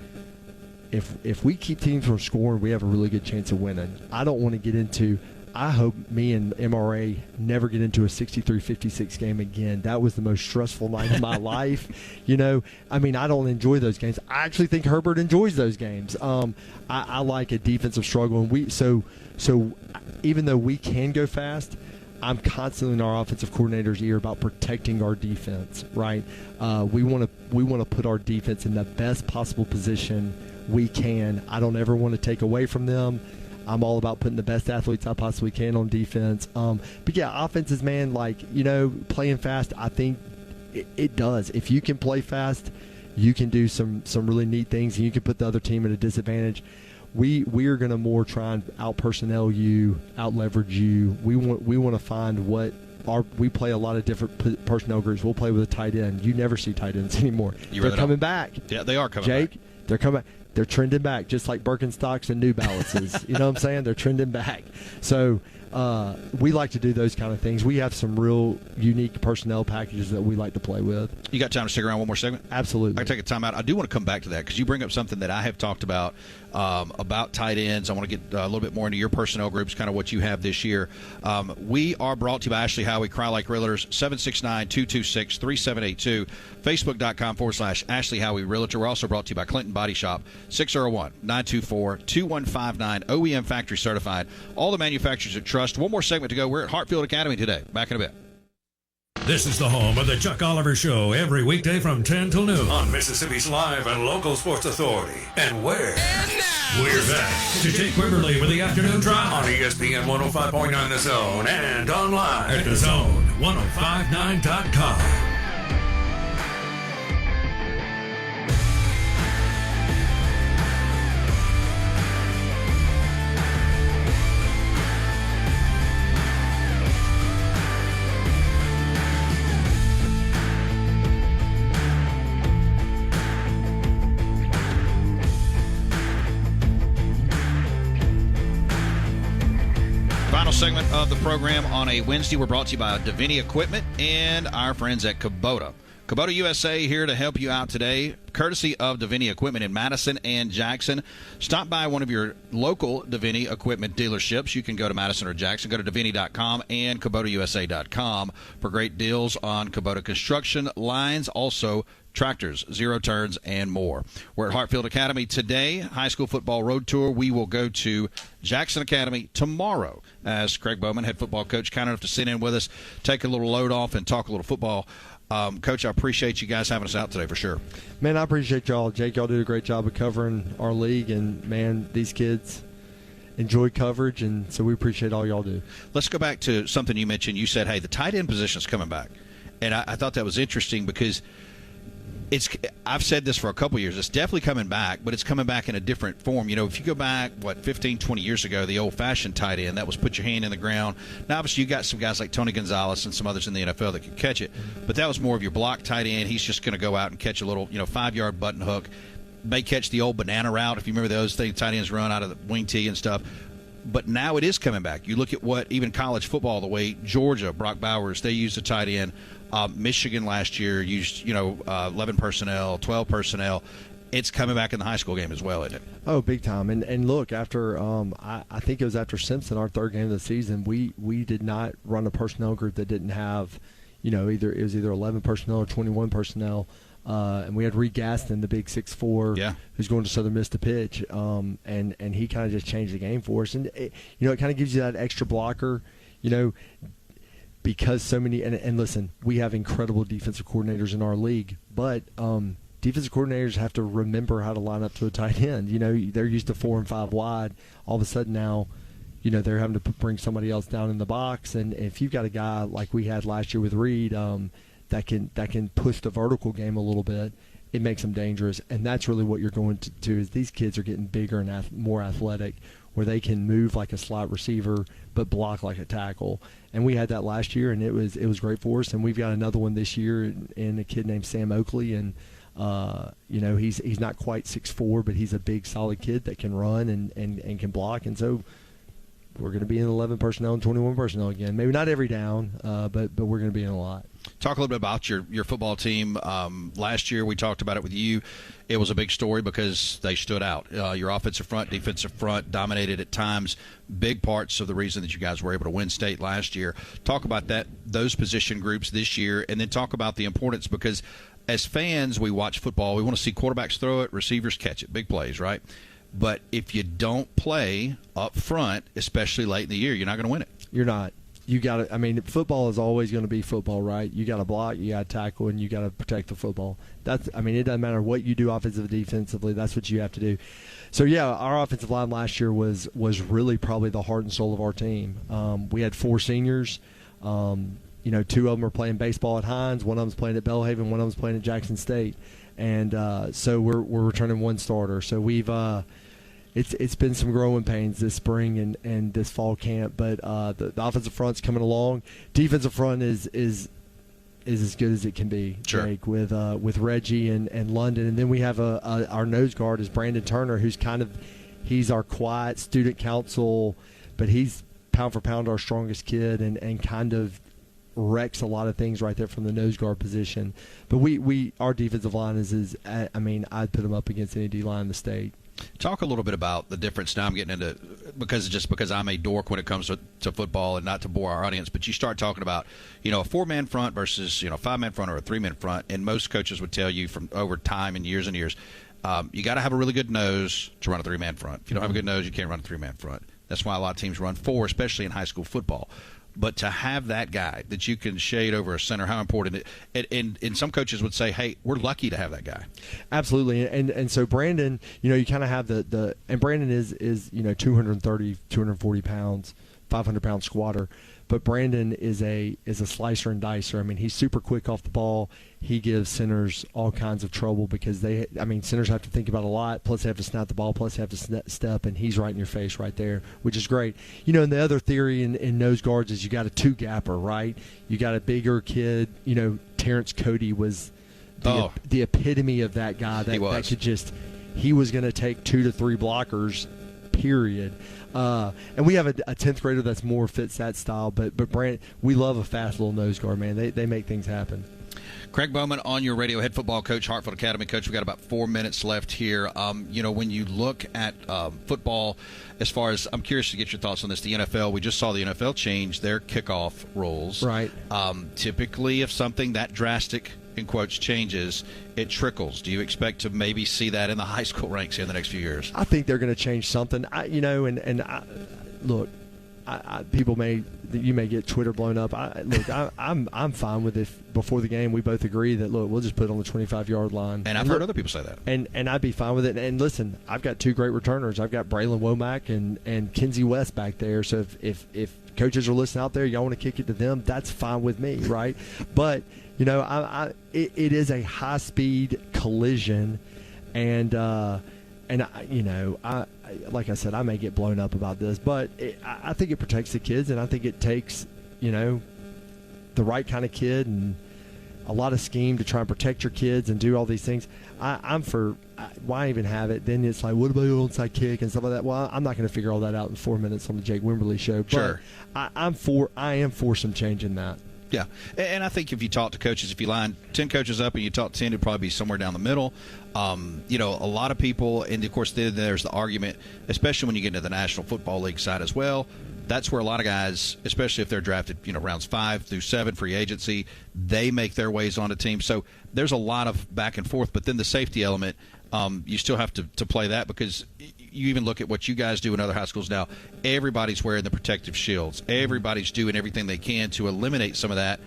if we keep teams from scoring, we have a really good chance of winning. I don't want to get into – I hope me and MRA never get into a 63-56 game again. That was the most stressful night of my life. You know, I mean, I don't enjoy those games. I actually think Herbert enjoys those games. I like a defensive struggle, and so even though we can go fast, I'm constantly in our offensive coordinator's ear about protecting our defense. Right? We want to put our defense in the best possible position we can. I don't ever want to take away from them. I'm all about putting the best athletes I possibly can on defense. But yeah, offenses, man, like, you know, playing fast, I think it does. If you can play fast, you can do some really neat things, and you can put the other team at a disadvantage. We are going to more try and out personnel you, out leverage you. We want to find what we play a lot of different personnel groups. We'll play with a tight end. You never see tight ends anymore. They're coming back. Yeah, they are coming back. Jake, they're coming back. They're trending back, just like Birkenstocks and New Balances. You know what I'm saying? They're trending back. So we like to do those kind of things. We have some real unique personnel packages that we like to play with. You got time to stick around one more segment? Absolutely. I take a time out. I do want to come back to that because you bring up something that I have talked about tight ends. I want to get a little bit more into your personnel groups, kind of what you have this year. We are brought to you by Ashley Howie, Cry Like Realtors, 769-226-3782, Facebook.com/Ashley Howie Realtor. We're also brought to you by Clinton Body Shop, 601-924-2159, OEM factory certified. All the manufacturers that trust. One more segment to go. We're at Hartfield Academy today. Back in a bit. This is the home of the Chuck Oliver Show every weekday from 10 till noon on Mississippi's live and local sports authority. And where? We're back to Jake Quimberly with the afternoon drive on ESPN 105.9 The Zone and online at thezone1059.com. Final segment of the program on a Wednesday. We're brought to you by Davini Equipment and our friends at Kubota. Kubota USA here to help you out today, courtesy of Davini Equipment in Madison and Jackson. Stop by one of your local Davini Equipment dealerships. You can go to Madison or Jackson. Go to Davini.com and KubotaUSA.com for great deals on Kubota construction lines, also tractors, zero turns, and more. We're at Hartfield Academy today, high school football road tour. We will go to Jackson Academy tomorrow as Craig Bowman, head football coach, kind enough to sit in with us, take a little load off, and talk a little football. Coach, I appreciate you guys having us out today for sure. Man, I appreciate y'all. Jake, y'all did a great job of covering our league, and, man, these kids enjoy coverage, and so we appreciate all y'all do. Let's go back to something you mentioned. You said, hey, the tight end position is coming back. And I thought that was interesting because I've said this for a couple years. It's definitely coming back, but it's coming back in a different form. You know, if you go back, 15, 20 years ago, the old-fashioned tight end, that was put your hand in the ground. Now, obviously, you got some guys like Tony Gonzalez and some others in the NFL that could catch it, but that was more of your block tight end. He's just going to go out and catch a little, 5-yard button hook. May catch the old banana route, if you remember those things tight ends run out of the wing tee and stuff. But now it is coming back. You look at what even college football, the way Georgia, Brock Bowers, they used a tight end. Michigan last year used, 11 personnel, 12 personnel. It's coming back in the high school game as well, isn't it? Oh, big time. And look, after I think it was after Simpson, our third game of the season, we did not run a personnel group that didn't have, either 11 personnel or 21 personnel. And we had Reed Gaston, the big 6'4", who's going to Southern Miss to pitch, and he kind of just changed the game for us. And it kind of gives you that extra blocker, because so many. And listen, we have incredible defensive coordinators in our league, but defensive coordinators have to remember how to line up to a tight end. They're used to 4 and 5 wide. All of a sudden now, they're having to bring somebody else down in the box. And if you've got a guy like we had last year with Reed, that can push the vertical game a little bit, it makes them dangerous. And that's really what you're going to do is these kids are getting bigger and more athletic, where they can move like a slot receiver but block like a tackle. And we had that last year, and it was great for us. And we've got another one this year in a kid named Sam Oakley, and he's not quite 6'4", but he's a big solid kid that can run and can block. And so we're going to be in 11 personnel and 21 personnel again. Maybe not every down, but we're going to be in a lot. Talk a little bit about your football team. Last year we talked about it with you. It was a big story because they stood out. Your offensive front, defensive front dominated at times. Big parts of the reason that you guys were able to win state last year. Talk about those position groups this year, and then talk about the importance, because as fans, we watch football. We want to see quarterbacks throw it, receivers catch it, big plays, right? But if you don't play up front, especially late in the year, you're not going to win it. You're not. You got to. I mean, football is always going to be football, right? You got to block, you got to tackle, and you got to protect the football. That's. I mean, it doesn't matter what you do offensively, defensively. That's what you have to do. So yeah, our offensive line last year was really probably the heart and soul of our team. We had 4 seniors. You know, 2 of them are playing baseball at Hines, one of them's playing at Belhaven, one of them's playing at Jackson State, and so we're returning 1 starter. So we've it's been some growing pains this spring and this fall camp, but the offensive front's coming along. Defensive front is as good as it can be, sure. Jake, with Reggie and London, and then we have our nose guard is Brandon Turner, who's he's our quiet student council, but he's pound for pound our strongest kid and kind of wrecks a lot of things right there from the nose guard position. But our defensive line is I mean, I'd put them up against any D line in the state. Talk a little bit about the difference. Now I'm getting into because I'm a dork when it comes to football, and not to bore our audience, but you start talking about, you know, a 4-man front versus, you know, 5-man front or a 3-man front, and most coaches would tell you from over time and years, you got to have a really good nose to run a 3-man front. If you don't have a good nose, you can't run a 3-man front. That's why a lot of teams run 4, especially in high school football. But to have that guy that you can shade over a center, how important it, and some coaches would say, hey, we're lucky to have that guy. Absolutely. And so Brandon, you know, you kind of have and Brandon is, you know, 230, 240 pounds, 500-pound squatter. But Brandon is a slicer and dicer. I mean, he's super quick off the ball. He gives centers all kinds of trouble because centers have to think about a lot, plus they have to snap the ball, plus they have to step, and he's right in your face right there, which is great. You know, and the other theory in nose guards is you got a 2-gapper, right? You got a bigger kid. You know, Terrence Cody was the epitome of that guy. That could he was going to take 2 to 3 blockers, period. And we have a 10th grader that's more fits that style, but Brand, we love a fast little nose guard, man. They make things happen. Craig Bowman on your radio, head football coach, Hartfield Academy coach. We've got about 4 minutes left here. You know, when you look at football, as far as, I'm curious to get your thoughts on this, the NFL, we just saw the NFL change their kickoff rules. Right. Typically, if something that drastic, in quotes, changes, it trickles. Do you expect to maybe see that in the high school ranks here in the next few years? I think they're going to change something. Look, you may get Twitter blown up. I'm fine with it. Before the game, we both agree that we'll just put it on the 25-yard line. And I've heard other people say that. And I'd be fine with it. And listen, I've got 2 great returners. I've got Braylon Womack and Kinsey West back there. So if coaches are listening out there, y'all want to kick it to them, that's fine with me, right? But you know, it is a high-speed collision, and you know, like I said, I may get blown up about this, but I think it protects the kids, and I think it takes, you know, the right kind of kid and a lot of scheme to try and protect your kids and do all these things. I'm for why even have it? Then it's like, what about your onside kick and stuff like that? Well, I'm not going to figure all that out in 4 minutes on the Jake Wimberly show. But sure. I am for some change in that. Yeah, and I think if you talk to coaches, if you line 10 coaches up and you talk to 10, it'd probably be somewhere down the middle. You know, a lot of people, and of course there's the argument, especially when you get into the National Football League side as well. That's where a lot of guys, especially if they're drafted, you know, rounds 5 through 7 free agency, they make their ways onto teams. So there's a lot of back and forth. But then the safety element, you still have to play that, because you even look at what you guys do in other high schools now. Everybody's wearing the protective shields. Everybody's doing everything they can to eliminate some of that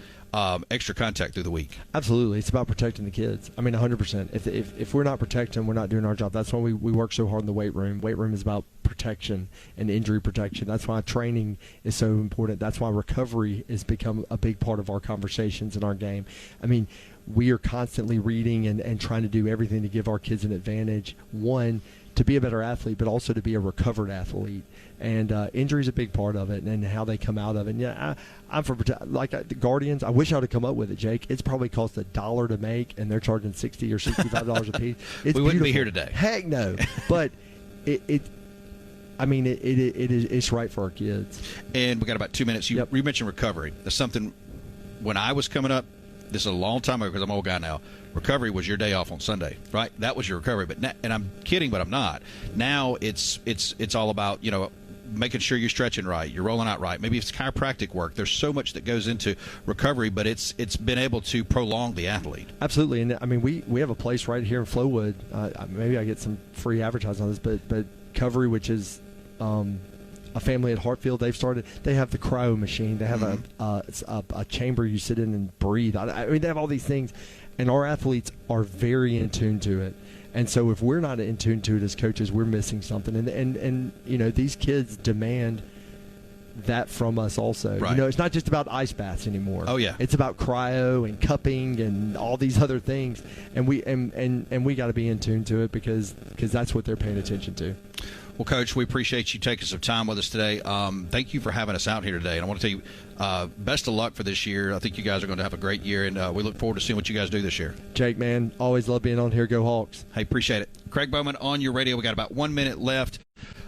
extra contact through the week. Absolutely. It's about protecting the kids. I mean, 100%. If we're not protecting, we're not doing our job. That's why we work so hard in the weight room. Weight room is about protection and injury protection. That's why training is so important. That's why recovery has become a big part of our conversations in our game. I mean, we are constantly reading and trying to do everything to give our kids an advantage. One, to be a better athlete, but also to be a recovered athlete. And injury is a big part of it, and how they come out of it. And yeah, I'm for the Guardians. I wish I would have come up with it, Jake. It's probably cost $1 to make, and they're charging $60 or $65 a piece. It's we wouldn't beautiful. be here today. Heck no. But I mean, it's right for our kids. And we got about 2 minutes. You mentioned recovery. That's something when I was coming up. This is a long time ago because I'm an old guy now. Recovery was your day off on Sunday, right? That was your recovery. But and I'm kidding, but I'm not. Now it's all about making sure you're stretching right, you're rolling out right. Maybe it's chiropractic work. There's so much that goes into recovery, but it's been able to prolong the athlete. Absolutely, and I mean we have a place right here in Flowood. Maybe I get some free advertising on this, but Recovery, which is a family at Hartfield, they have the cryo machine. They have a chamber you sit in and breathe. I mean, they have all these things, and our athletes are very in tune to it. And so if we're not in tune to it as coaches, we're missing something. And these kids demand that from us also. Right. It's not just about ice baths anymore. Oh yeah. It's about cryo and cupping and all these other things. And we got to be in tune to it because that's what they're paying attention to. Well, Coach, we appreciate you taking some time with us today. Thank you for having us out here today. And I want to tell you, best of luck for this year. I think you guys are going to have a great year, and we look forward to seeing what you guys do this year. Jake, man, always love being on here. Go Hawks. Hey, appreciate it. Craig Bowman on your radio. We got about 1 minute left.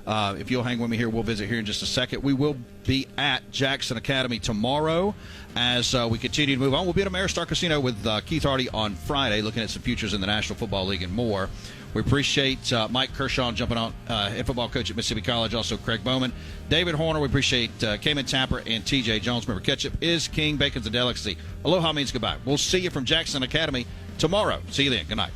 If you'll hang with me here, we'll visit here in just a second. We will be at Jackson Academy tomorrow as we continue to move on. We'll be at Ameristar Casino with Keith Hardy on Friday, looking at some futures in the National Football League and more. We appreciate Mike Kershaw jumping on, head football coach at Mississippi College, also Craig Bowman. David Horner, we appreciate Cayman Tapper and TJ Jones. Remember, ketchup is king, bacon's a delicacy. Aloha means goodbye. We'll see you from Jackson Academy tomorrow. See you then. Good night.